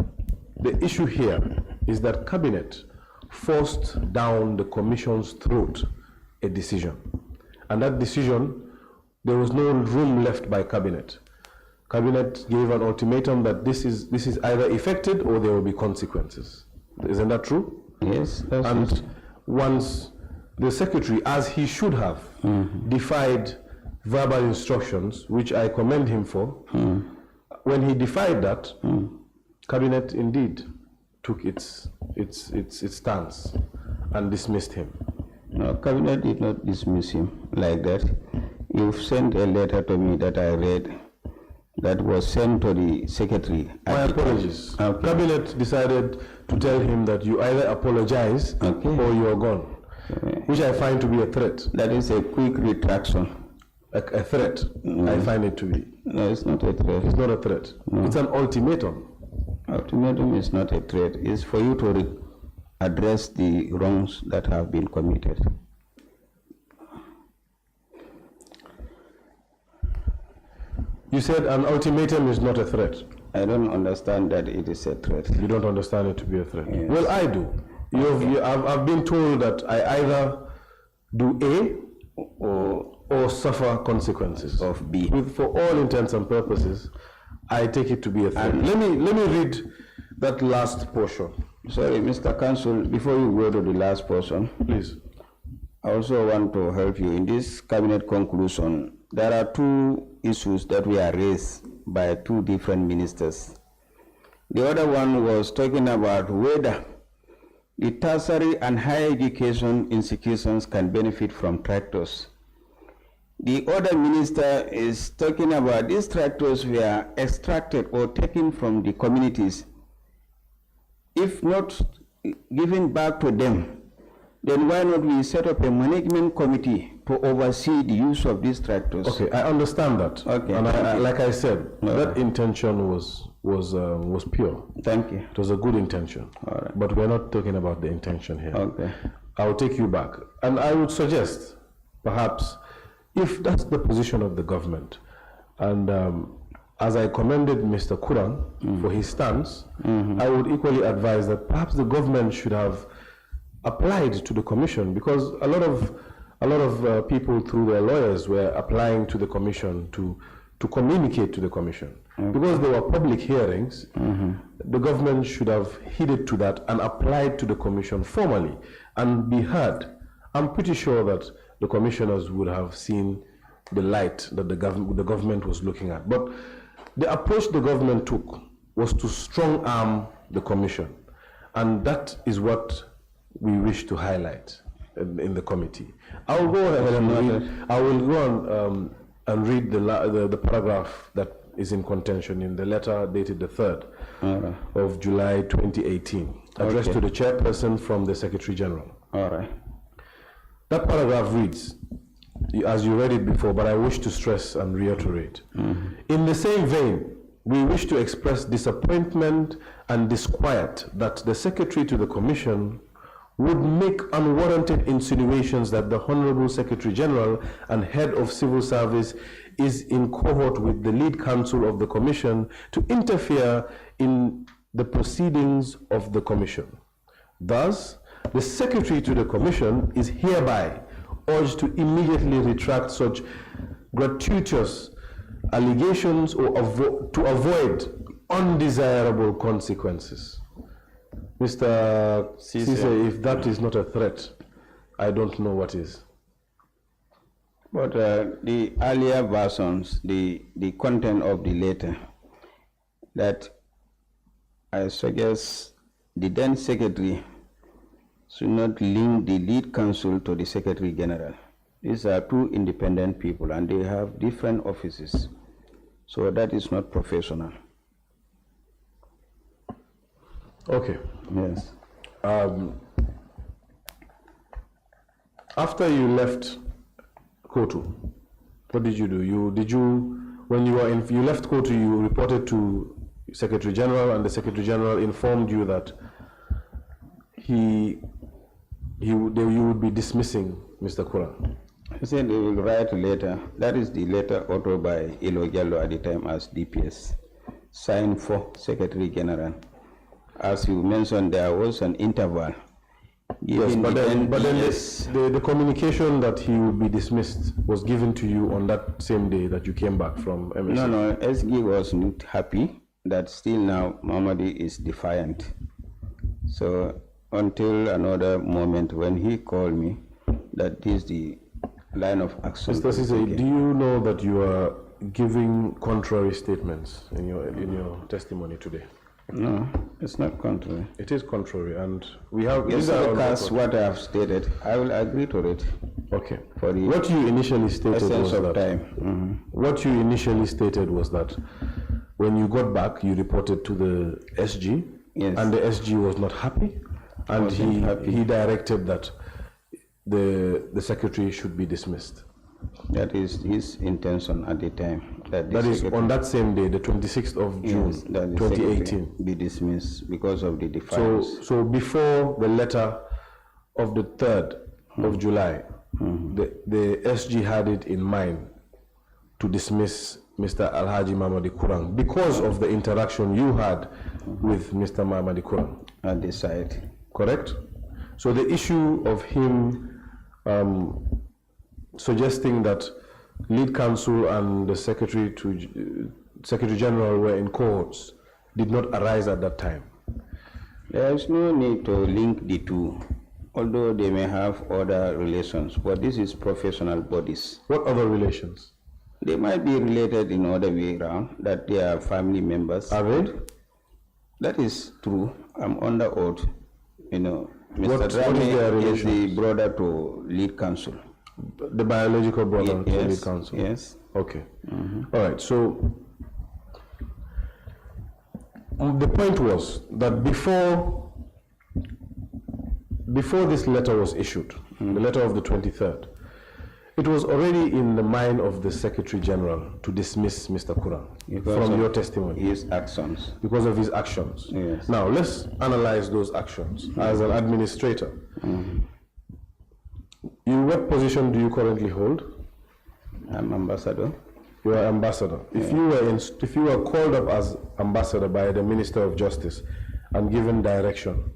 the issue here is that cabinet forced down the commission's throat a decision. And that decision, there was no room left by cabinet. Cabinet gave an ultimatum that this is either effected or there will be consequences. Isn't that true? Yes. And once the secretary, as he should have, defied verbal instructions, which I commend him for, when he defied that, cabinet indeed took its stance and dismissed him. No, cabinet did not dismiss him like that. You've sent a letter to me that I read that was sent to the secretary. My apologies. Okay. Cabinet decided to tell him that you either apologize or you're gone, which I find to be a threat. That is a quick retraction. A threat, I find it to be. No, it's not a threat. It's not a threat. No. It's an ultimatum. Ultimatum is not a threat. It's for you to address the wrongs that have been committed. You said an ultimatum is not a threat. I don't understand that it is a threat. You don't understand it to be a threat? Yes. Well, I do. I've been told that I either do A or suffer consequences of B. For all intents and purposes, I take it to be a threat. Let me read that last portion. Sorry, Mr. Counsel, before you go to the last portion, please. I also want to help you. In this cabinet conclusion, there are two issues that were raised by two different ministers. The other one was talking about whether the tertiary and higher education institutions can benefit from tractors. The other minister is talking about these tractors were extracted or taken from the communities. If not given back to them, then why not we set up a management committee to oversee the use of these tractors? Okay, I understand that. Okay, and like I said, that intention was pure. Thank you. It was a good intention. All right. But we're not talking about the intention here. Okay. I'll take you back, and I would suggest, perhaps, if that's the position of the government, and as I commended Mr. Kurang for his stance, I would equally advise that perhaps the government should have applied to the commission, because a lot of people through their lawyers were applying to the commission to communicate to the commission. Because there were public hearings, the government should have heeded to that and applied to the commission formally and be heard. I'm pretty sure that the commissioners would have seen the light that the government was looking at. But the approach the government took was to strong arm the commission, and that is what we wish to highlight in the committee. I'll go ahead and read. I will go on and read the paragraph that is in contention in the letter dated the 3rd of July 2018, addressed to the chairperson from the Secretary General. All right. That paragraph reads, as you read it before, but I wish to stress and reiterate. In the same vein, we wish to express disappointment and disquiet that the Secretary to the Commission would make unwarranted insinuations that the Honorable Secretary General and Head of Civil Service is in cohort with the lead counsel of the Commission to interfere in the proceedings of the Commission. Thus, the Secretary to the Commission is hereby urged to immediately retract such gratuitous allegations or to avoid undesirable consequences. Mr. Ceesay, if that is not a threat, I don't know what is. But the earlier versions, the content of the letter, that I suggest the then Secretary should not link the lead counsel to the Secretary General. These are two independent people and they have different offices. So that is not professional. Okay. Yes. After you left Kotu, what did you do? When you left Kotu, you reported to Secretary General, and the Secretary General informed you that you would be dismissing Mr. Kurang. He said he will write a letter. That is the letter authored by Ilogiallo at the time as DPS, signed for Secretary General. As you mentioned, there was an interval. Yes, but then the communication that he would be dismissed was given to you on that same day that you came back from MSC. No, SG was not happy that still now Mamadi is defiant. So until another moment when he called me, that is the line of action. Mr. Ceesay, do you know that you are giving contrary statements in your testimony today? No, it's not contrary. It is contrary, and we have. Yes, because what I have stated, I will agree to it. Okay. For the what you initially stated was of that. Time. What you initially stated was that when you got back, you reported to the SG, yes, and the SG was not happy, and he directed that the secretary should be dismissed. That is his intention at the time. That is on that same day, the 26th of June, yes, that 2018. Be dismissed because of the defiance. So before the letter of the 3rd of July, the SG had it in mind to dismiss Mr. Alhaji Mamadi Kurang because of the interaction you had with Mr. Mamadi Kurang. At the site. Correct? So the issue of him suggesting that lead counsel and the Secretary General were in cohorts did not arise at that time. There is no need to link the two, although they may have other relations, but this is professional bodies. What other relations? They might be related in other way around, that they are family members. Are they? That is true. I'm under oath. You know, What Mr. Janneh is the brother to lead counsel. The biological brother to lead counsel? Yes. Okay. All right. So the point was that before this letter was issued, the letter of the 23rd, it was already in the mind of the Secretary General to dismiss Mr. Kurang from your testimony. His actions. Because of his actions. Yes. Now, let's analyze those actions. As an administrator, what position do you currently hold? I'm ambassador. You are ambassador. Yeah. If you were called up as ambassador by the Minister of Justice and given direction,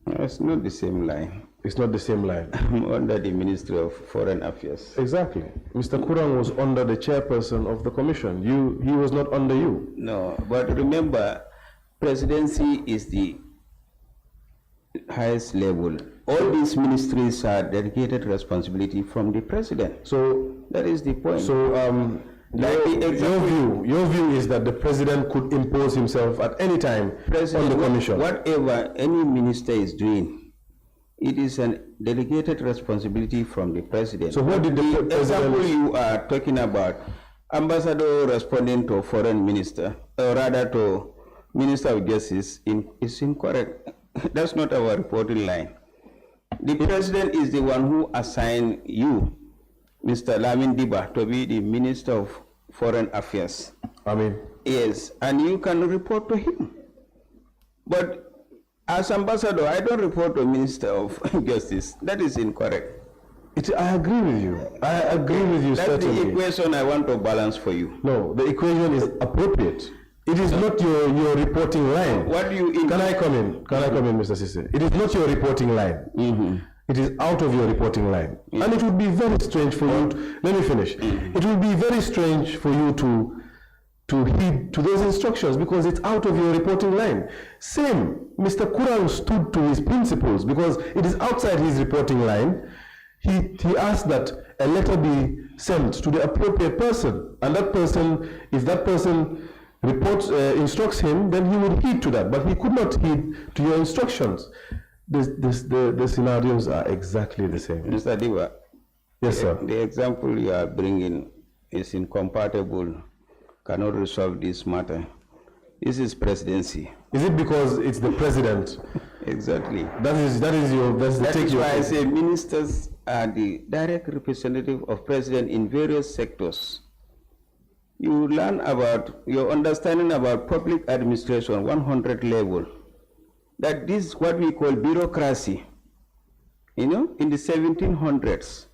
it's not the same line. It's not the same line. I'm under the Ministry of Foreign Affairs. Exactly. Mr. Kurang was under the chairperson of the commission. He was not under you. No, but remember, presidency is the highest level. All these ministries are dedicated responsibility from the president. So that is the point. So your view is that the president could impose himself at any time on the commission. Whatever any minister is doing, it is a delegated responsibility from the president. So what did the example you are talking about, ambassador responding to foreign minister, or rather to Minister of Justice, is incorrect. That's not our reporting line. The president is the one who assigned you, Mr. Lamin Diba, to be the Minister of Foreign Affairs. I mean? Yes, and you can report to him. But as ambassador, I don't report to Minister of Justice. That is incorrect. I agree with you. I agree with you. That's certainly the equation I want to balance for you. No, the equation is appropriate. It is not your reporting line. What do you? Can I come in? Can I come in, Mr. Ceesay? It is not your reporting line. It is out of your reporting line, and it would be very strange for you. Let me finish. It would be very strange for you to heed to those instructions because it's out of your reporting line. Same, Mr. Kurang stood to his principles because it is outside his reporting line. He asked that a letter be sent to the appropriate person, and that person, if that person instructs him, then he would heed to that, but he could not heed to your instructions. The scenarios are exactly the same. Mr. Diba. Yes, sir. The example you are bringing is incompatible, cannot resolve this matter. This is presidency. Is it because it's the president? Exactly. That's why I say ministers are the direct representative of president in various sectors. You learn about your understanding about public administration 100 level. That this is what we call bureaucracy. You know, in the 1700s,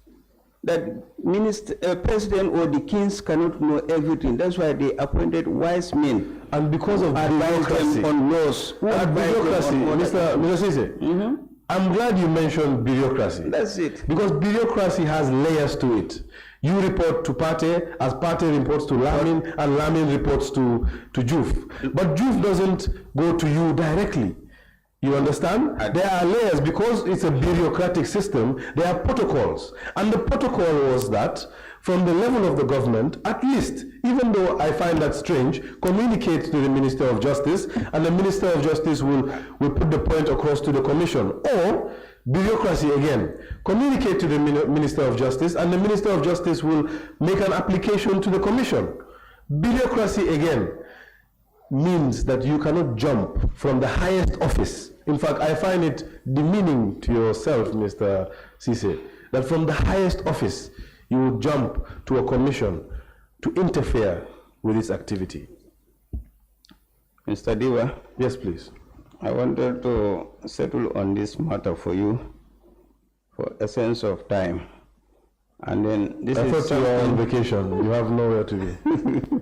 that president or the kings cannot know everything. That's why they appointed wise men. And because of bureaucracy, on laws, Mr. Ceesay, I'm glad you mentioned bureaucracy. That's it. Because bureaucracy has layers to it. You report to Pate, as Pate reports to Lamin, and Lamin reports to Juf. But Juf doesn't go to you directly. You understand? There are layers because it's a bureaucratic system. There are protocols. And the protocol was that from the level of the government, at least, even though I find that strange, communicate to the Minister of Justice, and the Minister of Justice will put the point across to the Commission. Or, bureaucracy again, communicate to the Minister of Justice, and the Minister of Justice will make an application to the Commission. Bureaucracy again means that you cannot jump from the highest office. In fact, I find it demeaning to yourself, Mr. Ceesay, that from the highest office, you will jump to a commission to interfere with its activity. Mr. Diva? Yes, please. I wanted to settle on this matter for you for a sense of time. And then this I thought you were on vacation. You have nowhere to be.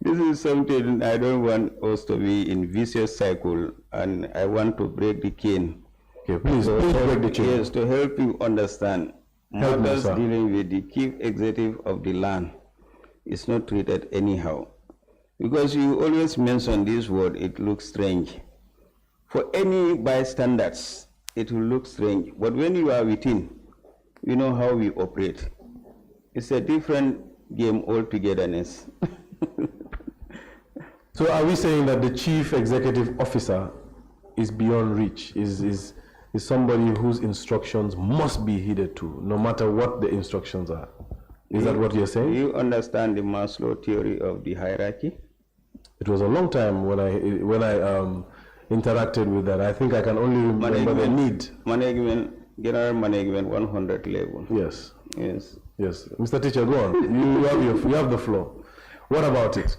This is something I don't want us to be in vicious cycle, and I want to break the chain. Okay, please break the chain. Yes, to help you understand. Matters dealing with the chief executive of the land is not treated anyhow. Because you always mention this word, it looks strange. For any bystanders, it will look strange. But when you are within, you know how we operate. It's a different game altogether. So are we saying that the chief executive officer is beyond reach, is somebody whose instructions must be heeded to, no matter what the instructions are? Is that what you're saying? Do you understand the Maslow theory of the hierarchy? It was a long time when I interacted with that. I think I can only remember the need. General management 100 level. Yes. Yes. Yes. Mr. Teacher, go on. You have the floor. What about it?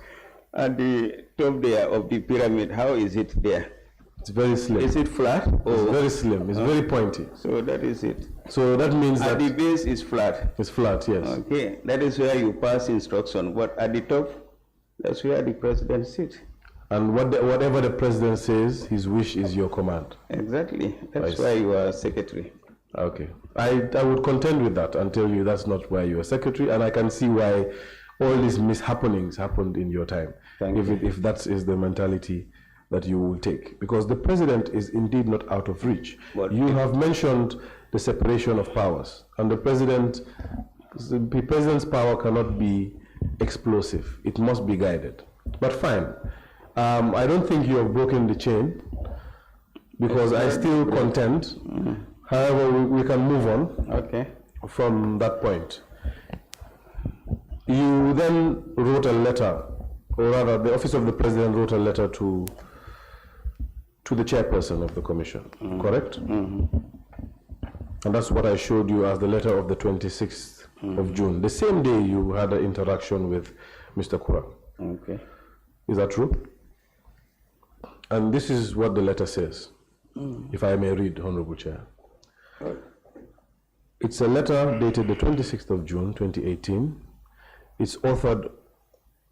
At the top there of the pyramid, how is it there? It's very slim. Is it flat? It's very slim. It's very pointy. So that is it. So that means that the base is flat. It's flat, yes. Okay, that is where you pass instruction. But at the top, that's where the president sits. And whatever the president says, his wish is your command. Exactly. That's why you are secretary. Okay. I would contend with that and tell you that's not why you are secretary, and I can see why all these mishappenings happened in your time. If that is the mentality that you will take. Because the president is indeed not out of reach. But you have mentioned the separation of powers, and the president's power cannot be explosive. It must be guided. But fine. I don't think you have broken the chain, because I still contend. Mm-hmm. However, we can move on from that point. You then wrote a letter, or rather the office of the president wrote a letter to the chairperson of the commission, correct? Mm-hmm. And that's what I showed you as the letter of the 26th of June. The same day you had an interaction with Mr. Kura. Okay. Is that true? And this is what the letter says, if I may read, Honorable Chair. It's a letter dated the 26th of June, 2018. It's authored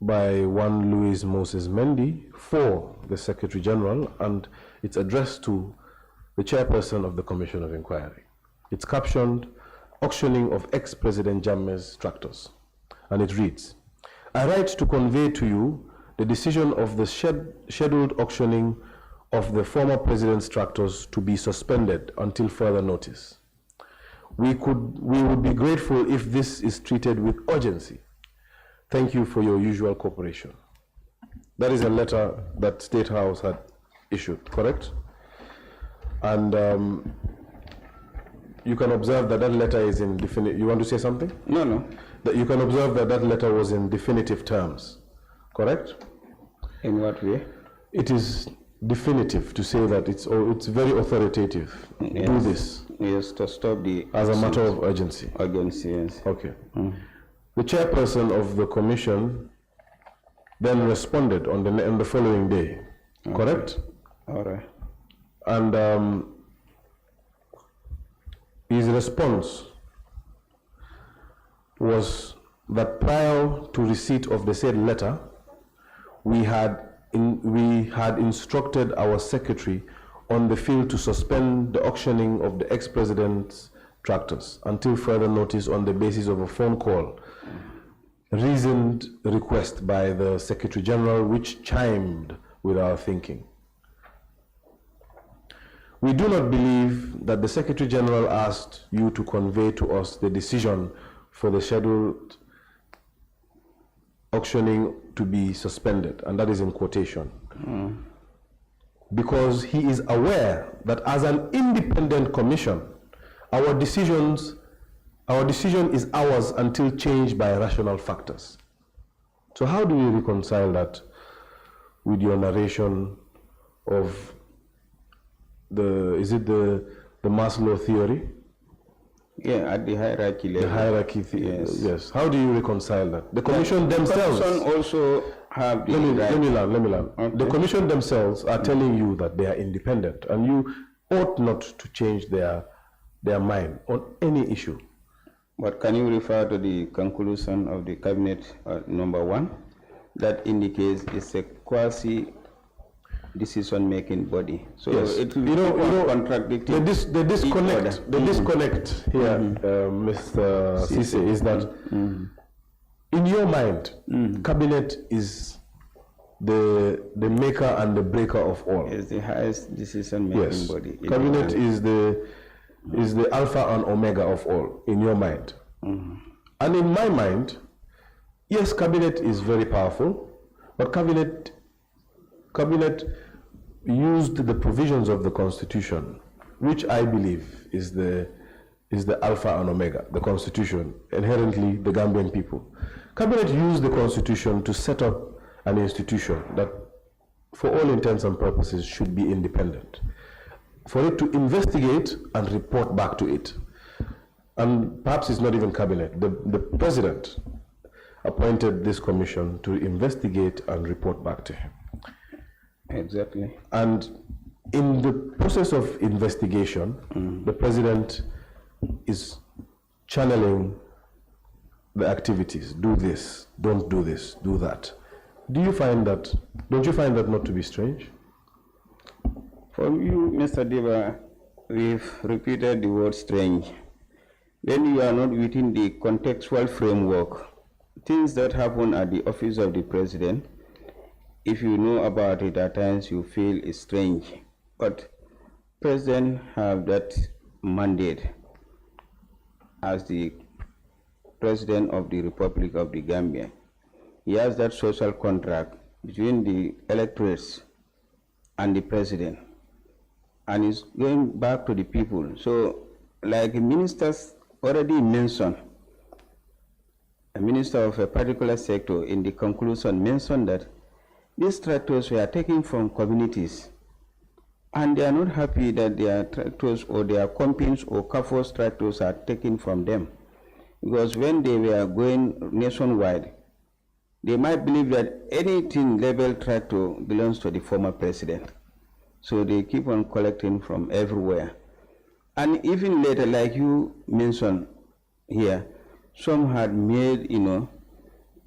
by one Louis Moses Mendy for the Secretary General, and it's addressed to the chairperson of the Commission of Inquiry. It's captioned, Auctioning of Ex-President Janneh's Tractors. And it reads, I write to convey to you the decision of the scheduled auctioning of the former president's tractors to be suspended until further notice. We would be grateful if this is treated with urgency. Thank you for your usual cooperation. That is a letter that State House had issued, correct? And you can observe that that letter is in definitive. You want to say something? No. That you can observe that that letter was in definitive terms, correct? In what way? It is definitive to say that it's very authoritative. Yes. Do this. Yes, to stop the... As a matter of urgency. Urgency, yes. Okay. The chairperson of the commission then responded on the following day, correct? All right. And his response was that prior to receipt of the said letter, we had instructed our secretary on the field to suspend the auctioning of the ex-president's tractors until further notice on the basis of a phone call, reasoned request by the Secretary General, which chimed with our thinking. we do not believe that the Secretary General asked you to convey to us the decision for the scheduled auctioning to be suspended, and that is in quotation. Because he is aware that as an independent commission, our decision is ours until changed by rational factors. So how do you reconcile that with your narration of the Maslow theory? Yeah, at the hierarchy level. The hierarchy theory, yes. How do you reconcile that? The commission themselves. The commission also have the Let me learn. Okay. The commission themselves are telling you that they are independent, and you ought not to change their mind on any issue. But can you refer to the conclusion of the cabinet number 1 that indicates it's a quasi decision-making body? So yes. it will be contradicting. The disconnect here, Mr. Ceesay, is that in your mind, cabinet is the maker and the breaker of all. It's the highest decision-making body. Cabinet is the alpha and omega of all, in your mind. And in my mind, yes, cabinet is very powerful, but cabinet used the provisions of the Constitution, which I believe is the alpha and omega, the Constitution, inherently the Gambian people. Cabinet used the Constitution to set up an institution that, for all intents and purposes, should be independent, for it to investigate and report back to it. And perhaps it's not even cabinet. The president appointed this commission to investigate and report back to him. Exactly. And in the process of investigation, the president is channeling the activities. Do this, don't do this, do that. Don't you find that not to be strange? For you, Mr. Deva, we've repeated the word strange. When you are not within the contextual framework, things that happen at the office of the president, if you know about it, at times you feel it's strange. But president have that mandate as the president of the Republic of the Gambia. He has that social contract between the electors and the president, and it's going back to the people. So, like ministers already mentioned, a minister of a particular sector in the conclusion mentioned that these tractors were taken from communities, and they are not happy that their tractors or their companies or CAFO's tractors are taken from them. Because when they were going nationwide, they might believe that anything labeled tractor belongs to the former president. So they keep on collecting from everywhere. And even later, like you mentioned here, some had made,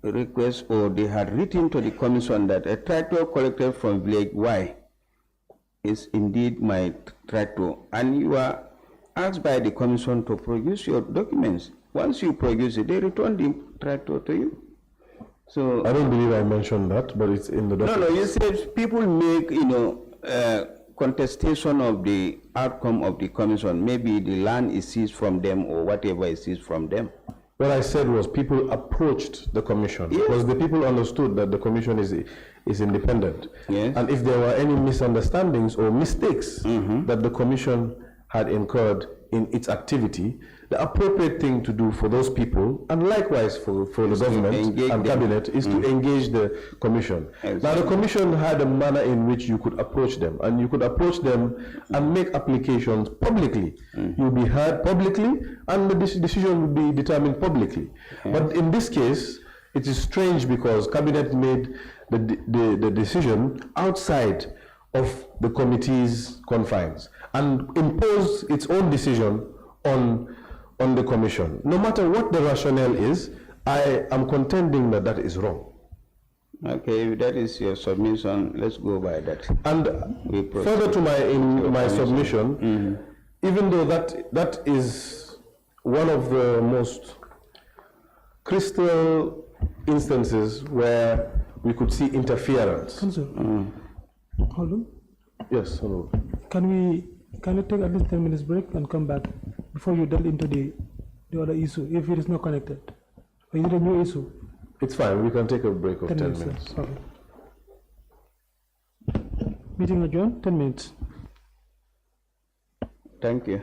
requests, or they had written to the commission that a tractor collected from village Y is indeed my tractor. And you are asked by the commission to produce your documents. Once you produce it, they return the tractor to you. So I don't believe I mentioned that, but it's in the document. No, you said people make, contestation of the outcome of the commission. Maybe the land is seized from them or whatever is seized from them. What I said was people approached the commission, because the people understood that the commission is independent. Yes. And if there were any misunderstandings or mistakes that the commission had incurred in its activity, the appropriate thing to do for those people, and likewise for the government and cabinet, is to engage the commission. Exactly. Now, the commission had a manner in which you could approach them, and you could approach them and make applications publicly. You'll be heard publicly, and the decision will be determined publicly. But in this case, it is strange because cabinet made the decision outside of the committee's confines and imposed its own decision on the commission. No matter what the rationale is, I am contending that that is wrong. Okay, if that is your submission, let's go by that. And further to my submission, even though that is one of the most crystal instances where we could see interference. Hold on. Yes, hello. Can we Can you take at least 10 minutes break and come back before you delve into the other issue, if it is not connected? Or is it a new issue? It's fine. We can take a break of 10 minutes. minutes. Okay. Meeting adjourned, 10 minutes. Thank you.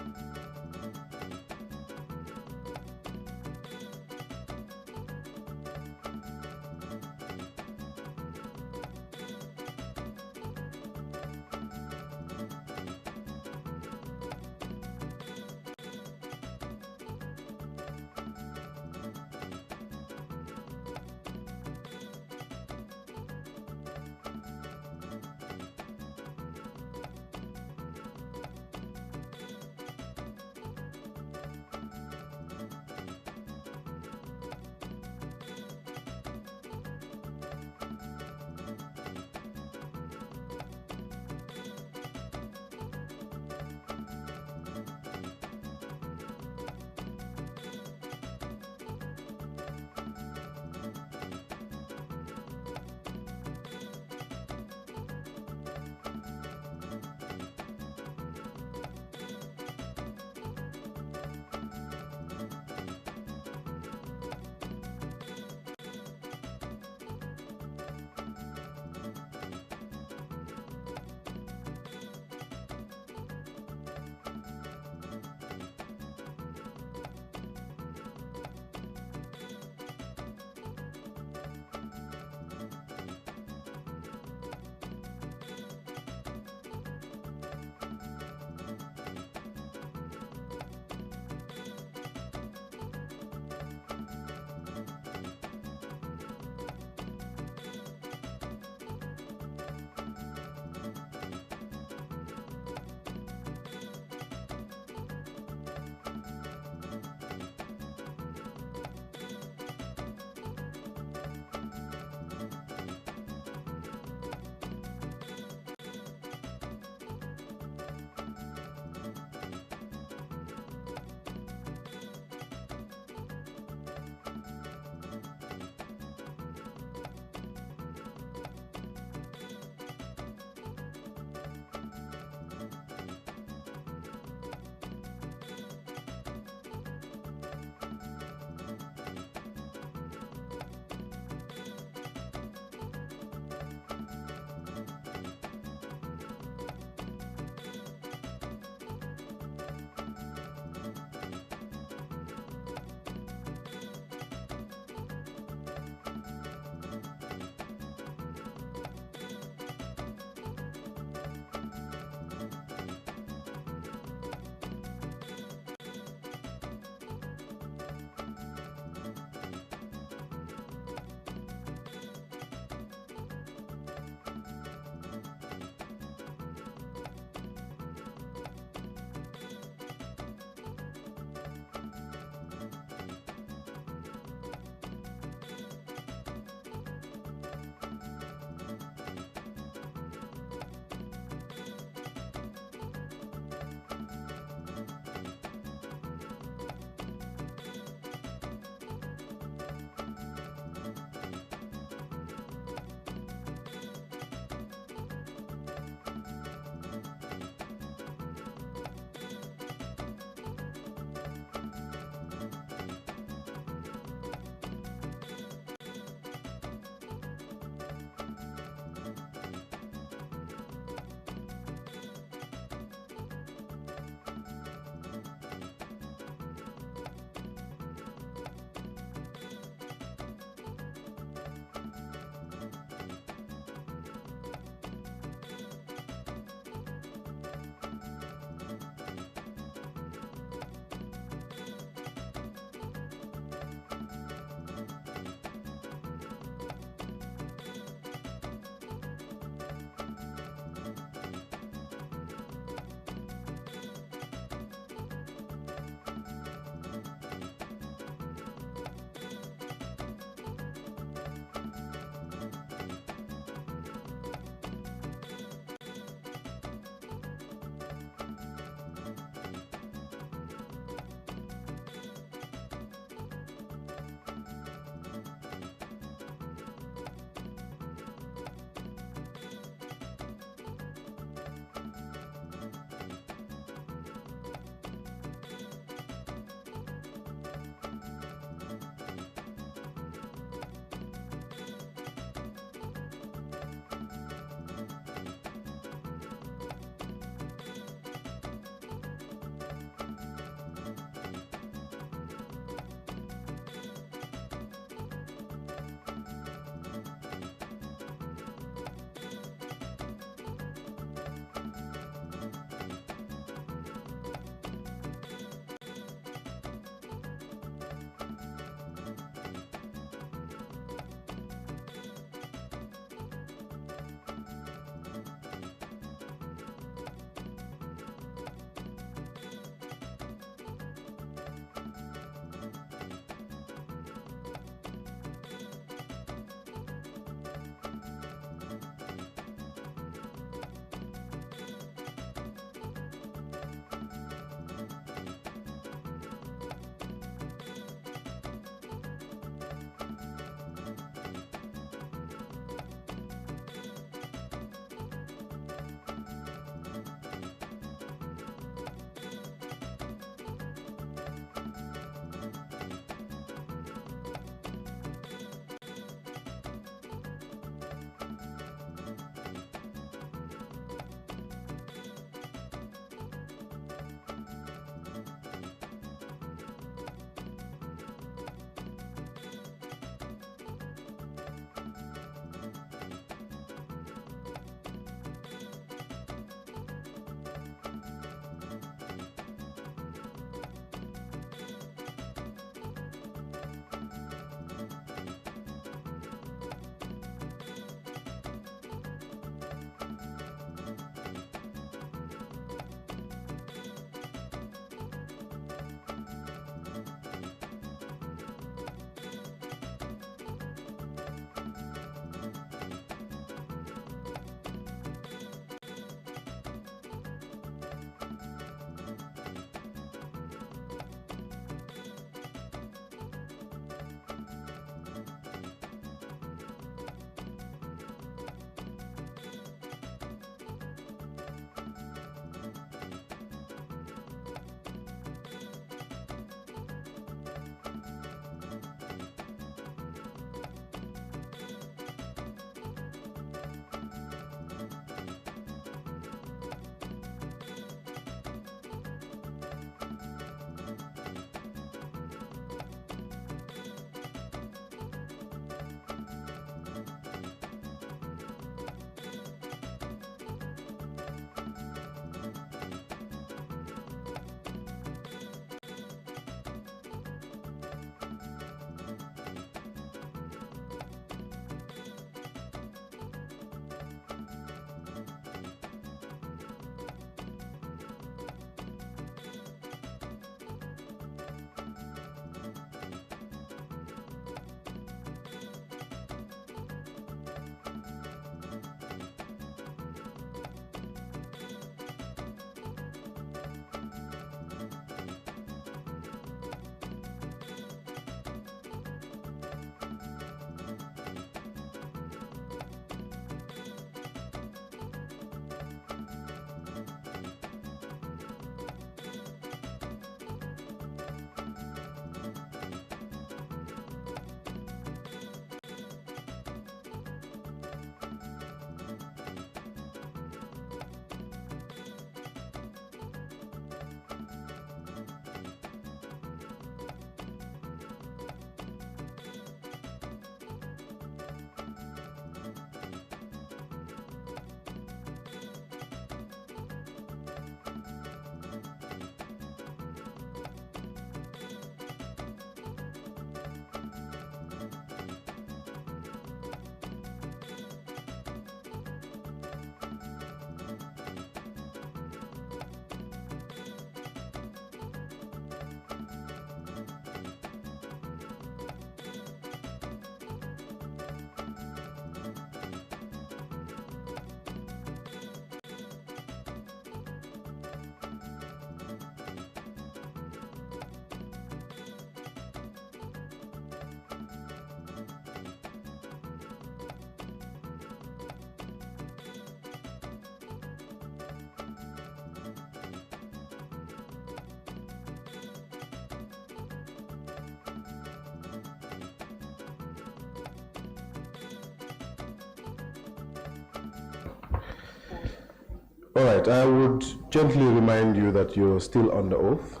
All right, I would gently remind you that you're still under oath.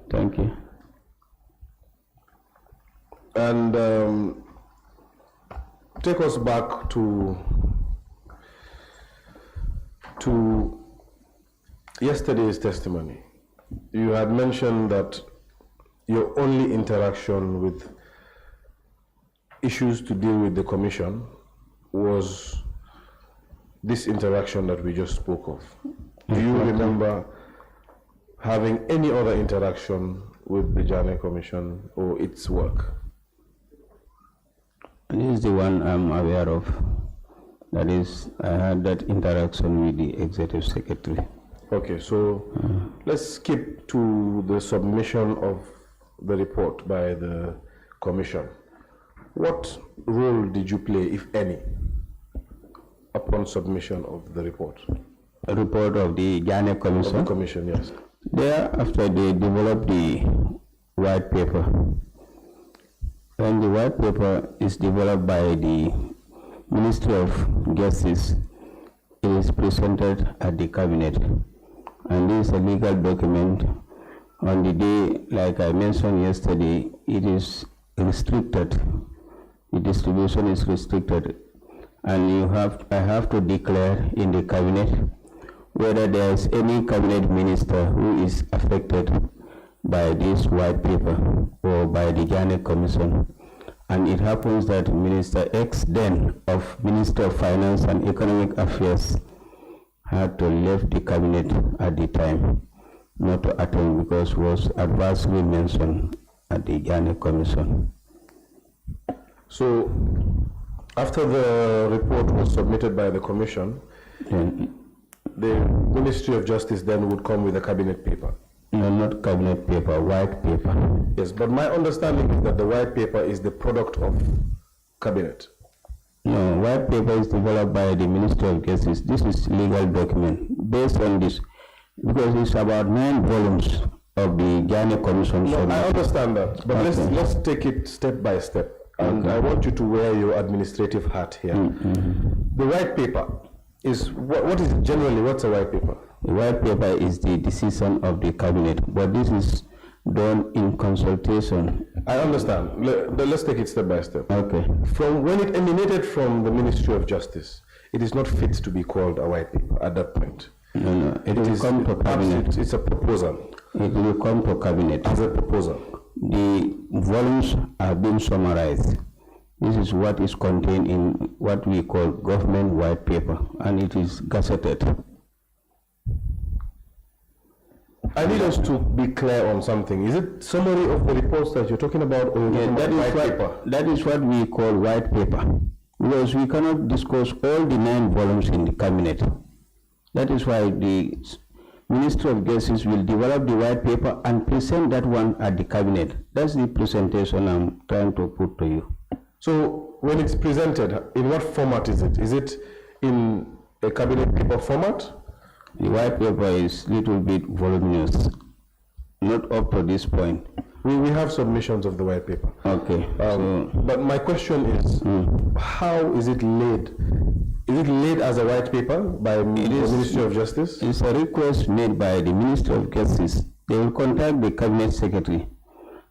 Thank you. And take us back to yesterday's testimony. You had mentioned that your only interaction with issues to deal with the commission was this interaction that we just spoke of. Do you remember having any other interaction with the Janneh Commission or its work? This is the one I'm aware of. That is, I had that interaction with the Executive Secretary. Okay, so let's skip to the submission of the report by the Commission. What role did you play, if any, upon submission of the report? A report of the Janneh Commission? Of the Commission, yes. Thereafter, they developed the white paper. When the white paper is developed by the Ministry of Justice, it is presented at the Cabinet. And this is a legal document. On the day, like I mentioned yesterday, it is restricted. The distribution is restricted. And I have to declare in the Cabinet whether there is any Cabinet Minister who is affected by this white paper or by the Janneh Commission. And it happens that Minister X then of Minister of Finance and Economic Affairs had to leave the Cabinet at the time, not to attend because was adversely mentioned at the Janneh Commission. So after the report was submitted by the Commission, the Ministry of Justice then would come with a Cabinet paper? No, not Cabinet paper, white paper. Yes, but my understanding is that the white paper is the product of Cabinet. No, white paper is developed by the Ministry of Justice. This is legal document. Based on this, because it's about 9 volumes of the Janneh Commission. No, I understand that, but okay. let's take it step by step. And okay. I want you to wear your administrative hat here. The white paper is, what is generally, what's a white paper? The white paper is the decision of the Cabinet, but this is done in consultation. I understand. Let's take it step by step. Okay. From when it emanated from the Ministry of Justice, it is not fit to be called a white paper at that point. No, it will come to Cabinet. It's a proposal. It will come to Cabinet. As a proposal. The volumes are being summarized. This is what is contained in what we call government white paper, and it is gazetted. I need us to be clear on something. Is it summary of the reports that you're talking about, or that is what we call white paper, because we cannot discuss all the 9 volumes in the Cabinet. That is why the Ministry of Justice will develop the white paper and present that one at the Cabinet. That's the presentation I'm trying to put to you. So when it's presented, in what format is it? Is it in a Cabinet paper format? The white paper is a little bit voluminous, not up to this point. We have submissions of the white paper. Okay. But my question is, how is it laid? Is it laid as a white paper by the Ministry of Justice? It's a request made by the Ministry of Justice. They will contact the Cabinet Secretary.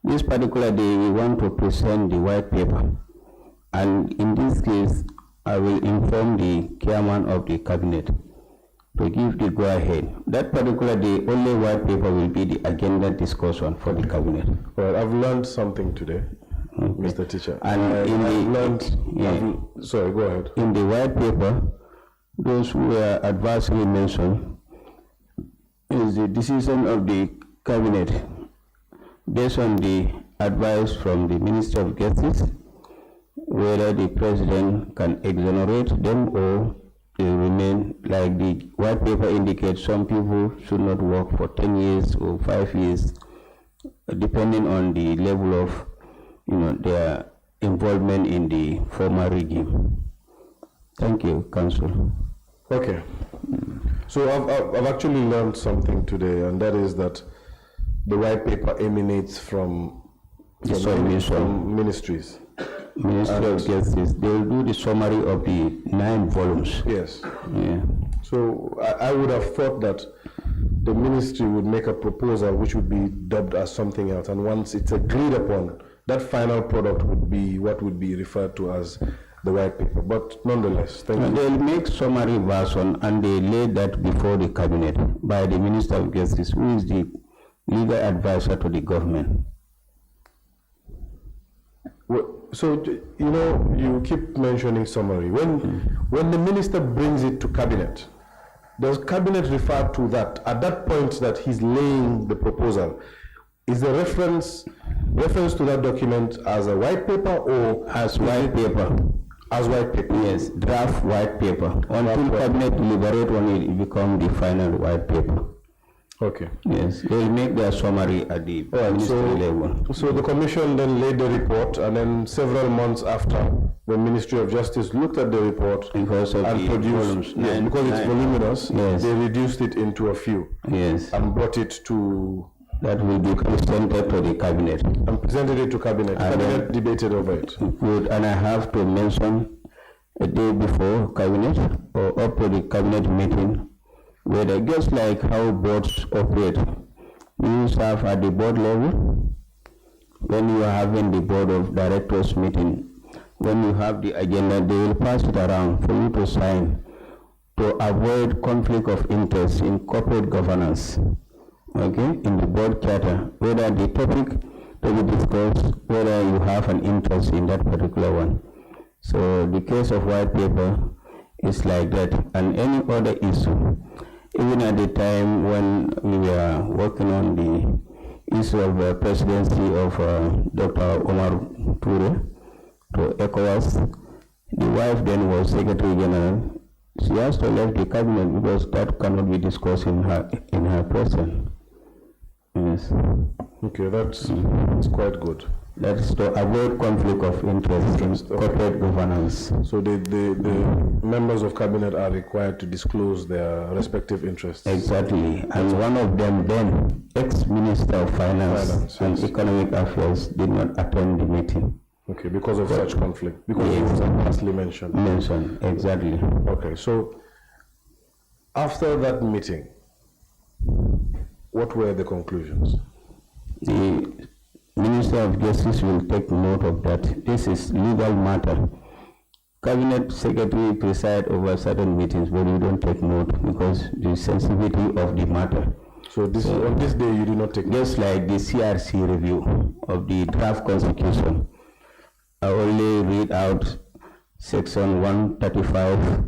This particular day, we want to present the white paper. And in this case, I will inform the chairman of the Cabinet to give the go-ahead. That particular day, only white paper will be the agenda discussion for the Cabinet. Well, I've learned something today, Mr. Teacher. And sorry, go ahead. In the white paper, those who were adversely mentioned is the decision of the Cabinet based on the advice from the Minister of Justice, whether the President can exonerate them or they remain. Like the white paper indicates, some people should not work for 10 years or 5 years, depending on the level of their involvement in the former regime. Thank you, Council. Okay. So I've actually learned something today, and that is that the white paper emanates from ministries. Ministry of Justice, they will do the summary of the 9 volumes. Yes. Yeah. So I would have thought that the ministry would make a proposal which would be dubbed as something else, and once it's agreed upon, that final product would be what would be referred to as the white paper. But nonetheless, thank you. They'll make summary version and they lay that before the cabinet by the Minister of Justice, who is the legal advisor to the government. So, you know, you keep mentioning summary. When the minister brings it to cabinet, does cabinet refer to that? At that point that he's laying the proposal, is the reference to that document as a white paper or as white paper? As white paper? Yes, draft white paper. Until cabinet deliberate on it, it becomes the final white paper. Okay. Yes, they will make their summary at the ministry level. So the commission then laid the report, and then several months after, the Ministry of Justice looked at the report because of and the produced, volumes, because it's voluminous, yes, they reduced it into a few. Yes. And brought it to... That will be presented to the cabinet. And presented it to cabinet. Cabinet debated over it. Good, and I have to mention a day before cabinet or up to the cabinet meeting, whether just like how boards operate, you serve at the board level. When you are having the board of directors meeting, when you have the agenda, they will pass it around for you to sign to avoid conflict of interest in corporate governance. Okay, in the board charter, whether the topic to be discussed, whether you have an interest in that particular one. So the case of white paper is like that, and any other issue. Even at the time when we were working on the issue of presidency of Dr. Omar Toure to ECOWAS, the wife then was Secretary General. She has to leave the cabinet because that cannot be discussed in her presence. Yes. Okay, that's quite good. That is to avoid conflict of interest in corporate governance. So the members of cabinet are required to disclose their respective interests. Exactly, and one of them then, ex-Minister of Finance and yes, Economic Affairs, did not attend the meeting. Okay, because of such conflict, because it was lastly mentioned. Exactly. Okay, so after that meeting, what were the conclusions? The Minister of Justice will take note of that. This is legal matter. Cabinet Secretary preside over certain meetings, but you don't take note because the sensitivity of the matter. So this on this day you do not take note? Just like the CRC review of the draft constitution, I only read out section 135,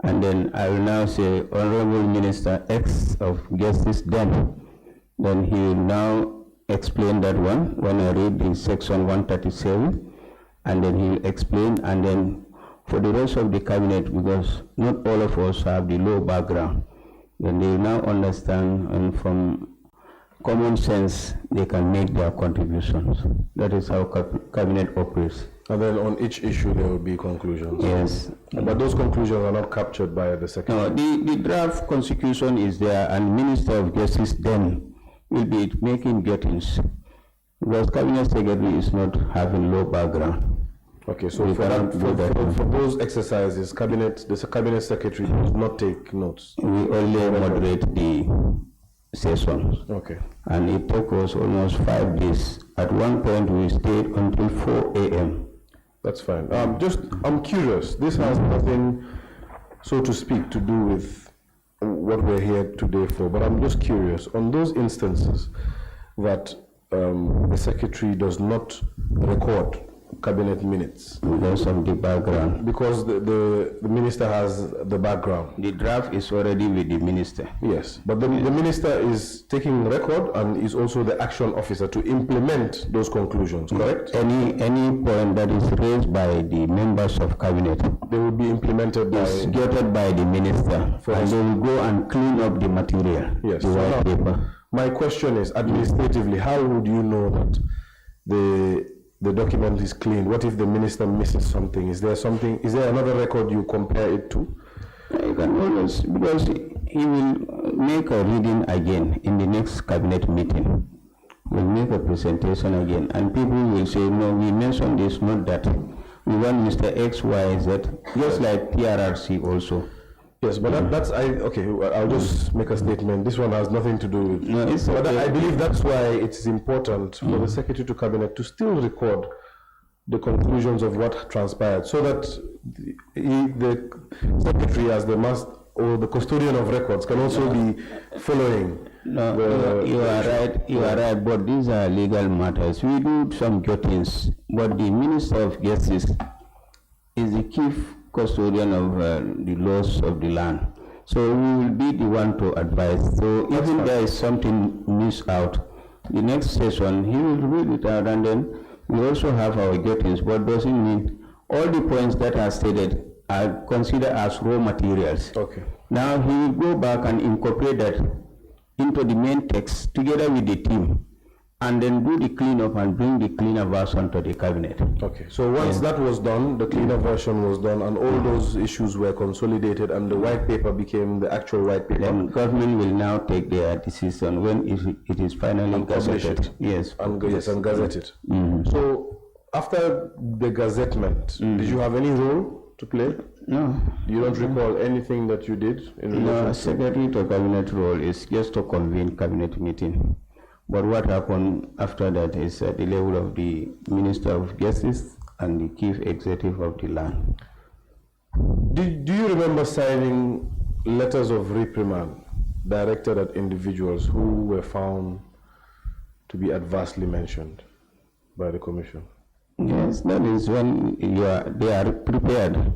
and then I will now say, Honorable Minister X of Justice then he will now explain that one when I read the section 137, and then he will explain, and then for the rest of the cabinet, because not all of us have the law background, then they will now understand, and from common sense they can make their contributions. That is how cabinet operates. And then on each issue there will be conclusions. Yes. But those conclusions are not captured by the Secretary. No, the draft constitution is there, and Minister of Justice then will be making gettings, because Cabinet Secretary is not having law background. Okay, so for those exercises, the Cabinet Secretary does not take notes? We only moderate the sessions. Okay. And it took us almost 5 days. At one point we stayed until 4 a.m. That's fine. I'm curious. This has nothing, so to speak, to do with what we're here today for, but I'm just curious. On those instances that the Secretary does not record cabinet minutes. Because of the background. Because the minister has the background. The draft is already with the minister. Yes, but the minister is taking record and is also the action officer to implement those conclusions, correct? Any point that is raised by the members of cabinet, they will be implemented by the minister, and they will go and clean up the material. Yes. The white paper. My question is, administratively, how would you know that the document is clean? What if the minister misses something? Is there another record you compare it to? You can always, because he will make a reading again in the next cabinet meeting. We'll make a presentation again, and people will say, no, we mentioned this, not that. We want Mr. XYZ, just like PRRC also. Yes, but okay, I'll just make a statement. This one has nothing to do with... No, it's but okay. I believe that's why it's important for the Secretary to Cabinet to still record the conclusions of what transpired, so that the Secretary, as the the custodian of records, can also be following. No, you are right. You are right. But these are legal matters. We do some jottings, but the Minister of Justice is the chief custodian of the laws of the land. So we will be the one to advise. So even there is something missed out, the next session he will read it out, and then we also have our jottings. But doesn't mean all the points that are stated are considered as raw materials. Okay. Now he will go back and incorporate that into the main text together with the team, and then do the cleanup and bring the cleaner version to the cabinet. Okay, so once that was done, the cleaner version was done, and all those issues were consolidated, and the white paper became the actual white paper. Then government will now take their decision when it is finally gazetted. Yes. And gazetted. So after the gazettement, did you have any role to play? No. You don't recall anything that you did in relation No, to... Secretary to Cabinet role is just to convene cabinet meeting. But what happened after that is at the level of the Minister of Justice and the Chief Executive of the land. Do you remember signing letters of reprimand directed at individuals who were found to be adversely mentioned by the Commission? Yes, that is when they are prepared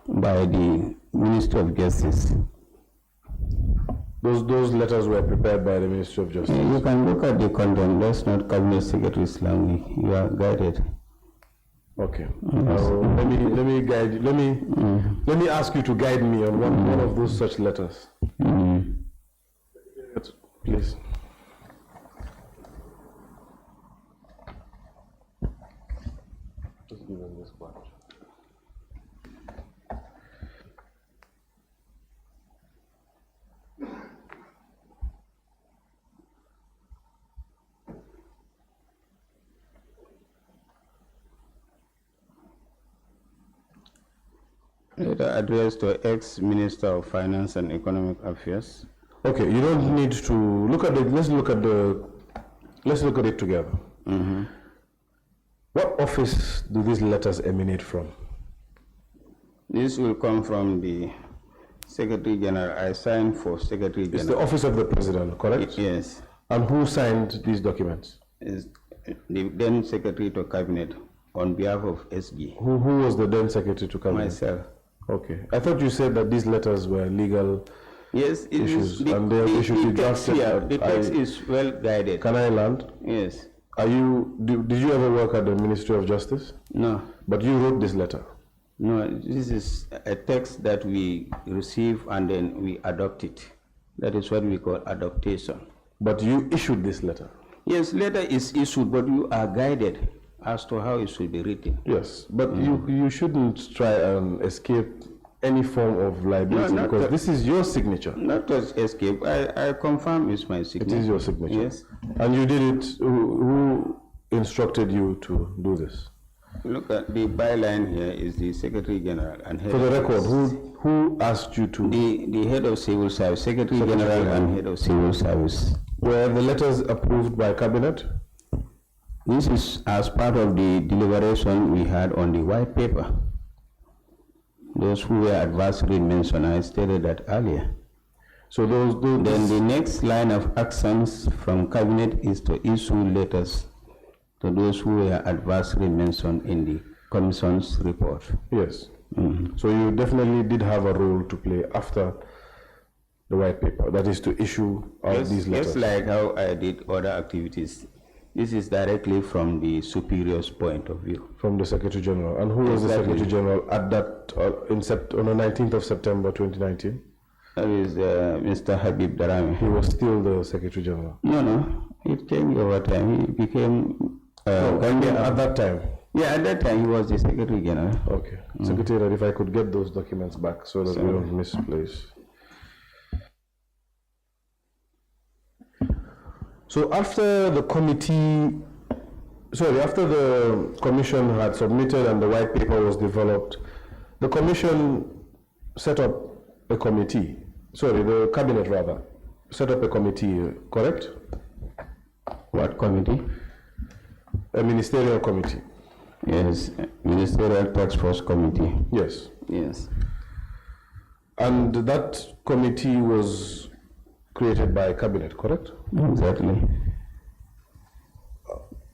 by the Minister of Justice. Those letters were prepared by the Ministry of Justice. You can look at the content. That's not Cabinet Secretary's language. You are guided. Okay. Let me ask you to guide me on one of those such letters. Please. Just give him this part. Letter addressed to ex-Minister of Finance and Economic Affairs. Okay, you don't need to look at it. Let's look at it together. What office do these letters emanate from? This will come from the Secretary General. I signed for Secretary General. It's the office of the President, correct? Yes. And who signed these documents? Is the then Secretary to Cabinet on behalf of SG. Who was the then Secretary to Cabinet? Myself. Okay. I thought you said that these letters were legal Yes, it issues, is. and they should be drafted. The text is well guided. Can I land? Yes. Did you ever work at the Ministry of Justice? No. But you wrote this letter? No, this is a text that we receive and then we adopt it. That is what we call adaptation. But you issued this letter? Yes, letter is issued, but you are guided as to how it should be written. Yes, but you shouldn't try and escape any form of liability, because this is your signature. Not to escape. I confirm it's my signature. It is your signature. Yes. And you did it. Who instructed you to do this? Look at the byline here is the Secretary General and head. For the record, who asked you to? The head of civil service, Secretary General and head of civil service. Were the letters approved by Cabinet? This is as part of the deliberation we had on the white paper. Those who were advisory mentioned, I stated that earlier. So then the next line of actions from Cabinet is to issue letters to those who were advisory mentioned in the Commission's report. Yes. So you definitely did have a role to play after the white paper, that is to issue these letters. Just like how I did other activities. This is directly from the superior's point of view. From the Secretary General. And who was the Secretary General at that, on the 19th of September 2019? That is Mr. Habib Darami. He was still the Secretary General? No, it changed over time. He became... at that time? Yeah, at that time he was the Secretary General. Okay. Secretary, if I could get those documents back so that we don't misplace. So after the committee sorry, after the commission had submitted and the white paper was developed, the commission set up a committee, sorry, the cabinet rather, set up a committee, correct? What committee? A ministerial committee. Yes, Ministerial Task Force Committee. Yes. Yes. And that committee was created by cabinet, correct? Exactly.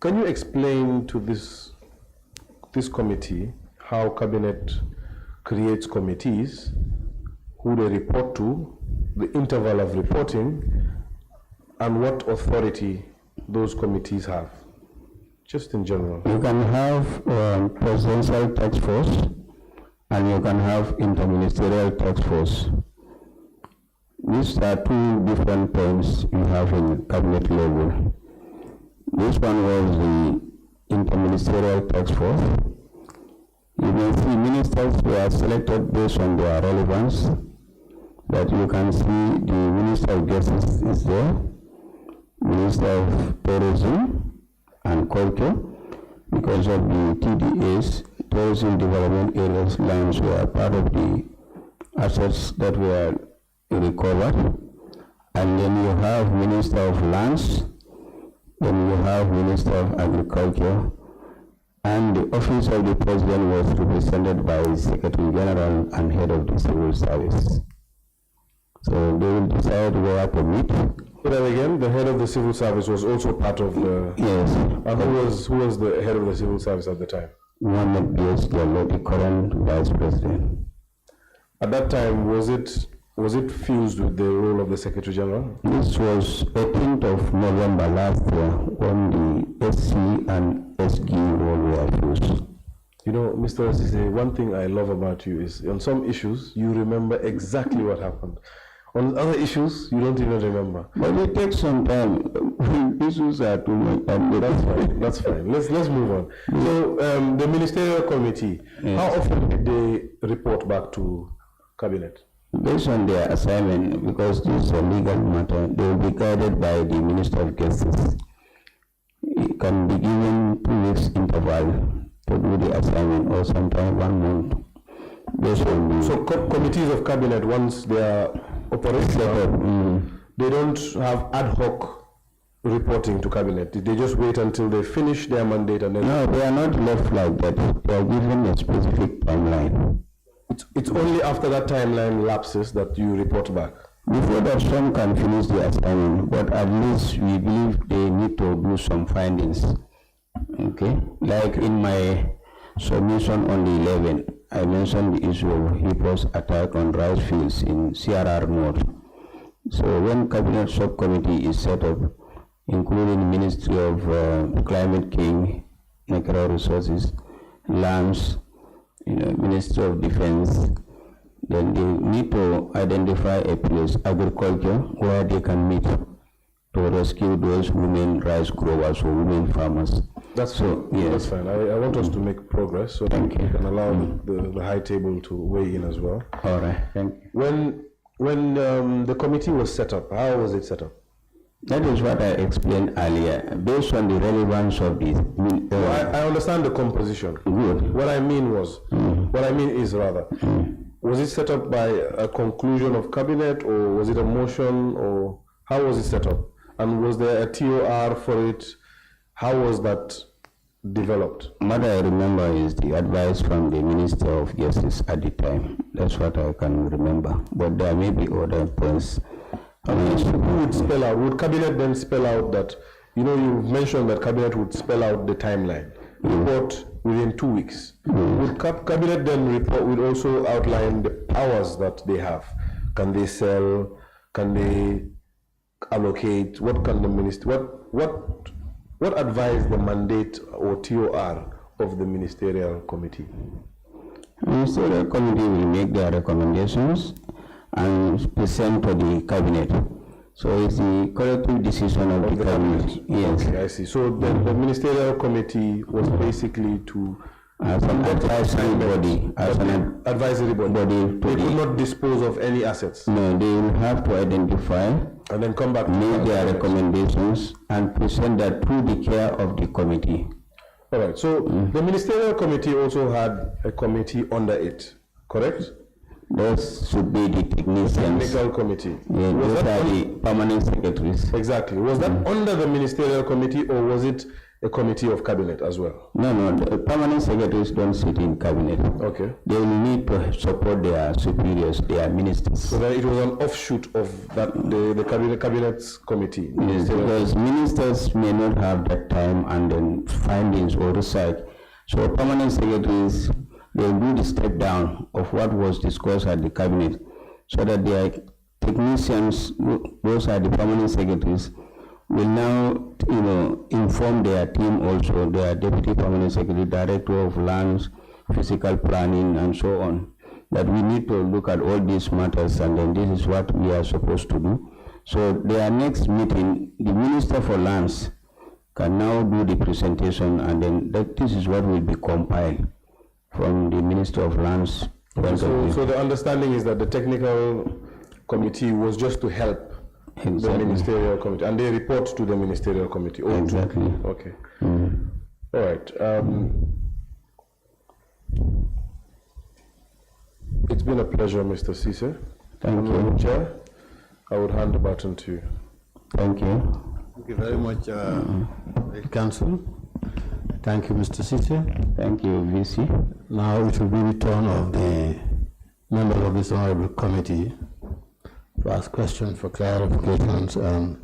Can you explain to this committee how cabinet creates committees, who they report to, the interval of reporting, and what authority those committees have, just in general? You can have presidential task force and you can have interministerial task force. These are two different points you have in cabinet level. This one was the interministerial task force. You can see ministers were selected based on their relevance. That you can see the Minister of Justice is there, Minister of Tourism and Culture, because of the TDAs, Tourism Development Areas lands were part of the assets that were recovered. And then you have Minister of Lands, then you have Minister of Agriculture, and the office of the President was represented by Secretary General and Head of the Civil Service. So they will decide where to meet. But then again, the head of the civil service was also part of the... Yes. And who was the head of the civil service at the time? Mohamed B.S. Jallo, the current Vice President. At that time, was it fused with the role of the Secretary General? This was 18th of November last year when the SC and SG role were fused. You know, Mr. Ceesay, one thing I love about you is on some issues, you remember exactly what happened. On other issues, you don't even remember. But it takes some time. Issues are too much. That's fine. That's fine. Let's move on. So the ministerial committee, yes. How often did they report back to cabinet? Based on their assignment, because this is a legal matter, they will be guided by the Minister of Justice. It can be given 2 weeks interval to do the assignment, or sometimes 1 month. Based on so committees of cabinet, once they are operational, they don't have ad hoc reporting to cabinet. They just wait until they finish their mandate and then... No, they are not left like that. They are given a specific timeline. It's only after that timeline lapses that you report back. Before that, some can finish the assignment, but at least we believe they need to do some findings. Okay? Like in my submission on the 11th, I mentioned the issue of Hippo's attack on rice fields in CRR North. So when Cabinet Subcommittee is set up, including Ministry of Climate Change, Natural Resources, Lands, Ministry of Defense, then they need to identify a place, agriculture, where they can meet to rescue those women rice growers or women farmers. That's so. Yes. That's fine. I want us to make progress, so thank you. We can allow the high table to weigh in as well. All right. Thank you. When the committee was set up, how was it set up? That is what I explained earlier, based on the relevance of this. I understand the composition. Good. What I mean is was it set up by a conclusion of cabinet, or was it a motion, or how was it set up? And was there a TOR for it? How was that developed? What I remember is the advice from the Minister of Justice at the time. That's what I can remember. But there may be other points. Who would spell out? Would cabinet then spell out that, you mentioned that cabinet would spell out the timeline, report within 2 weeks. Would cabinet then report, would also outline the powers that they have? Can they sell? Can they allocate? What can the minister, what advise the mandate or TOR of the ministerial committee? The ministerial committee will make their recommendations and present to the cabinet. So it's the collective decision of the cabinet. Yes. Okay, I see. So then the ministerial committee was basically to as an advisory body. Advisory body. They could not dispose of any assets. No, they will have to identify and then come back, make their recommendations and present that to the chair of the committee. All right, so the Ministerial Committee also had a committee under it, correct? Those should be the technicians. Technical committee. Yeah, those are the permanent secretaries. Exactly. Was that under the Ministerial Committee, or was it a committee of cabinet as well? No, the permanent secretaries don't sit in cabinet. Okay. They will need to support their superiors, their ministers. So that it was an offshoot of that the cabinet's committee. Yes, because ministers may not have that time and then findings or research. So permanent secretaries, they will do the step down of what was discussed at the cabinet, so that their technicians, those are the permanent secretaries, will now, inform their team also, their deputy permanent secretary, director of lands, physical planning, and so on, that we need to look at all these matters, and then this is what we are supposed to do. So their next meeting, the Minister for Lands can now do the presentation, and then this is what will be compiled from the Minister of Lands. So the understanding is that the technical committee was just to help the Ministerial Committee, and they report to the Ministerial Committee. Exactly. Okay. All right. It's been a pleasure, Mr. Ceesay. Thank you. Chair, I would hand the baton to you. Thank you. Thank you very much, Council. Thank you, Mr. Ceesay. Thank you, VC. Now it will be the turn of the members of this honorable committee to ask questions for clarifications and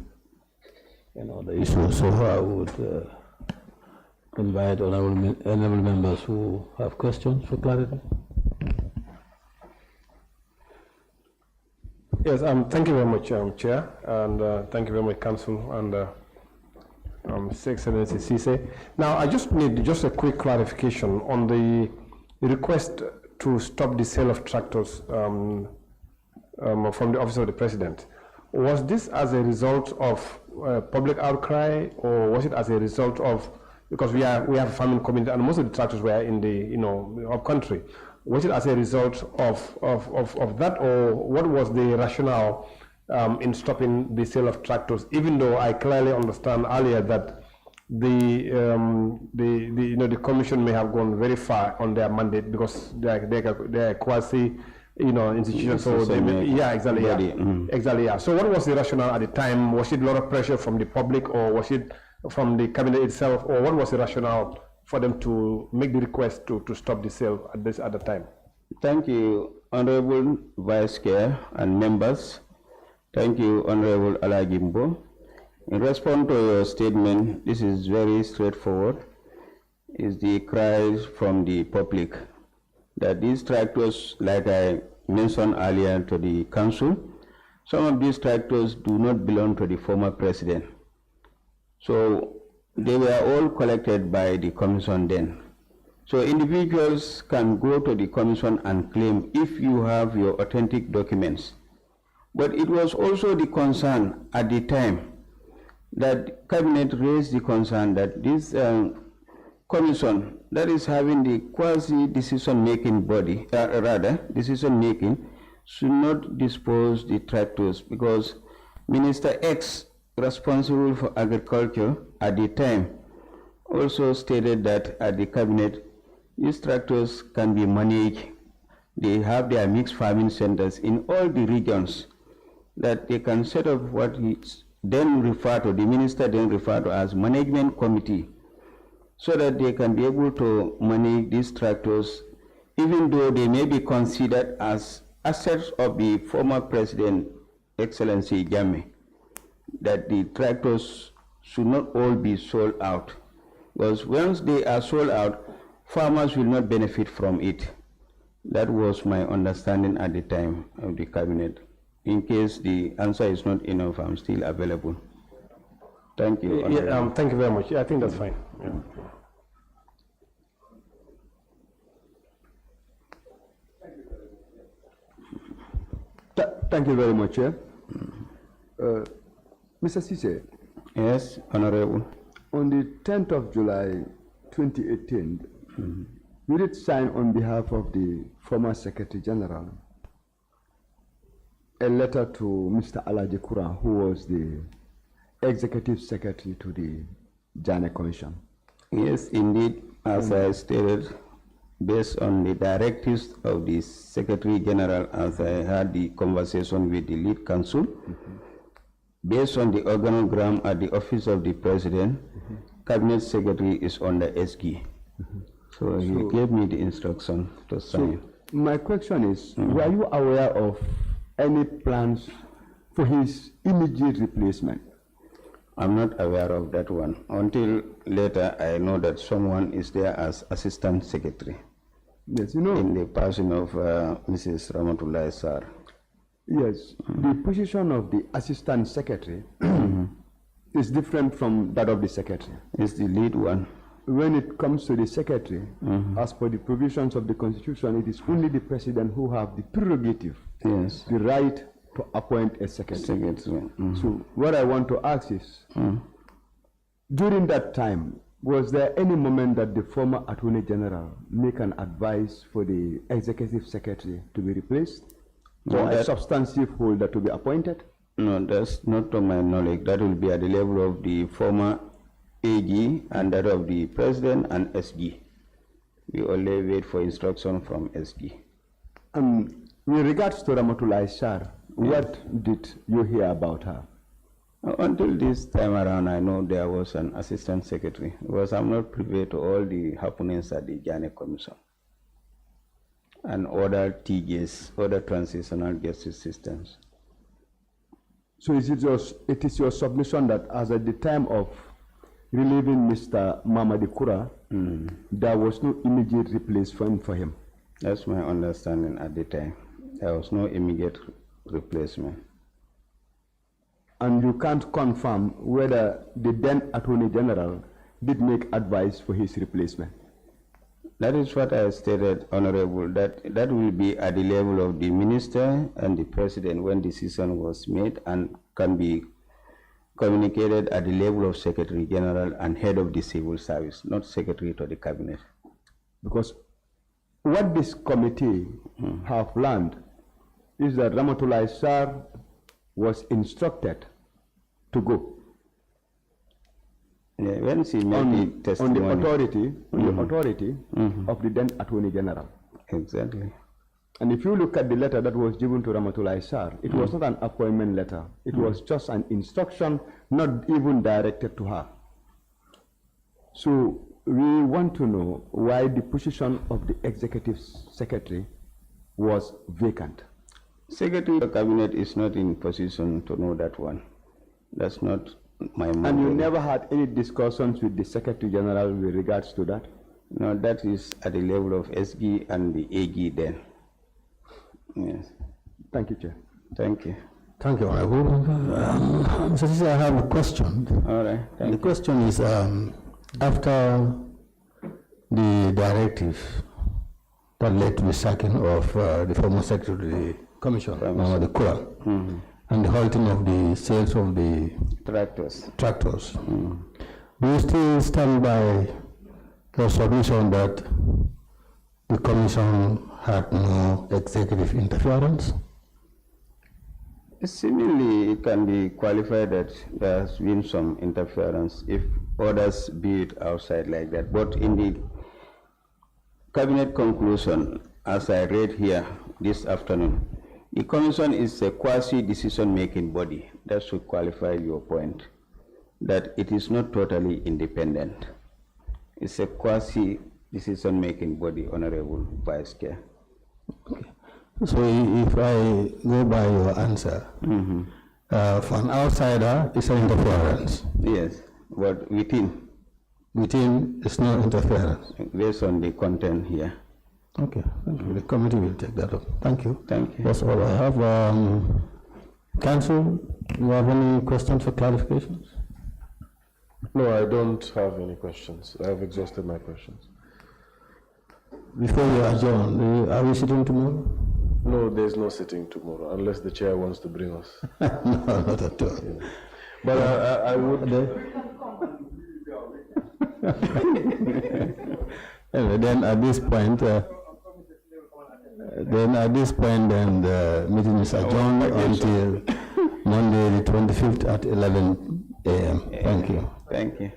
the issues. So I would invite honorable members who have questions for clarity. Yes, thank you very much, Chair, and thank you very much, Council, and His Excellency Ceesay. Now, I just need a quick clarification on the request to stop the sale of tractors from the Office of the President. Was this as a result of public outcry, or was it as a result of, because we have a farming community and most of the tractors were in the up country? Was it as a result of that, or what was the rationale in stopping the sale of tractors? Even though I clearly understand earlier that the commission may have gone very far on their mandate because they're quasi institutions. So exactly. So what was the rationale at the time? Was it a lot of pressure from the public, or was it from the cabinet itself, or what was the rationale for them to make the request to stop the sale at the time? Thank you, Honorable Vice Chair and members. Thank you, Honorable Alagimbo. In response to your statement, this is very straightforward. Is the cries from the public that these tractors, like I mentioned earlier to the council, some of these tractors do not belong to the former president. So they were all collected by the commission then. So individuals can go to the commission and claim if you have your authentic documents. But it was also the concern at the time that cabinet raised the concern that this commission that is having the quasi decision-making body, decision-making, should not dispose the tractors, because Minister X, responsible for agriculture at the time, also stated that at the cabinet, these tractors can be managed. They have their mixed farming centers in all the regions, that they can set up what he then referred to, the minister then referred to as management committee, so that they can be able to manage these tractors, even though they may be considered as assets of the former president, Excellency Janneh, that the tractors should not all be sold out, because once they are sold out, farmers will not benefit from it. That was my understanding at the time of the cabinet. In case the answer is not enough, I'm still available. Thank you. Thank you very much. I think that's fine. Yeah. Thank you very much, Chair. Mr. Ceesay. Yes, Honorable. On the 10th of July, 2018, you did sign on behalf of the former Secretary General a letter to Mr. Alaji Kura, who was the Executive Secretary to the Janneh Commission. Yes, indeed, as I stated, based on the directives of the Secretary General, as I had the conversation with the lead counsel, based on the organogram at the office of the President, Cabinet Secretary is under SG. So he gave me the instruction to sign. So my question is, were you aware of any plans for his immediate replacement? I'm not aware of that one. Until later, I know that someone is there as Assistant Secretary. Yes, you know. In the person of Mrs. Ramatullahi Sar. Yes, the position of the Assistant Secretary is different from that of the Secretary. It's the lead one. When it comes to the Secretary, as per the provisions of the Constitution, it is only the President who have the prerogative, Yes. the right to appoint a Secretary. So what I want to ask is, during that time, was there any moment that the former Attorney General make an advice for the Executive Secretary to be replaced, or a substantive holder to be appointed? No, that's not to my knowledge. That will be at the level of the former AG and that of the President and SG. We only wait for instruction from SG. With regards to Ramatullahi Sar, what did you hear about her? Until this time around, I know there was an Assistant Secretary, because I'm not privy to all the happenings at the Janneh Commission and other TJs, other transitional justice systems. So it is your submission that as at the time of relieving Mr. Mamadi Kura, there was no immediate replacement for him? That's my understanding at the time. There was no immediate replacement. And you can't confirm whether the then Attorney General did make advice for his replacement? That is what I stated, Honorable, that will be at the level of the Minister and the President when decision was made, and can be communicated at the level of Secretary General and Head of the Civil Service, not Secretary to the Cabinet. Because what this committee have learned is that Ramatullahi Sar was instructed to go. Yeah, when she made the testimony. On the authority of the then Attorney General. Exactly. And if you look at the letter that was given to Ramatullahi Sar, it was not an appointment letter. It was just an instruction, not even directed to her. So we want to know why the position of the Executive Secretary was vacant. Secretary of the Cabinet is not in position to know that one. That's not my mind. And you never had any discussions with the Secretary General with regards to that? No, that is at the level of SG and the AG then. Yes. Thank you, Chair. Thank you. Thank you, Honorable. Mr. Ceesay, I have a question. All right. The question is, after the directive that led to the sacking of the former Secretary of the Commission, Mamadi Kura, and the halting of the sales of the tractors, do you still stand by your submission that the Commission had no executive interference? Seemingly, it can be qualified that there has been some interference if others be it outside like that. But in the Cabinet conclusion, as I read here this afternoon, the Commission is a quasi-decision-making body. That should qualify your point, that it is not totally independent. It's a quasi-decision-making body, Honorable Vice Chair. Okay. So if I go by your answer, for an outsider, it's an interference. Yes, but within? Within, it's no interference. Based on the content here. Okay, thank you. The committee will take that up. Thank you. Thank you. That's all I have. Council, do you have any questions or clarifications? No, I don't have any questions. I have exhausted my questions. Before we adjourn, are we sitting tomorrow? No, there's no sitting tomorrow, unless the chair wants to bring us. No, not at all. Yeah. But I would... Anyway, then at this point, the meeting is adjourned until Monday the 25th at 11 a.m. Thank you. Thank you.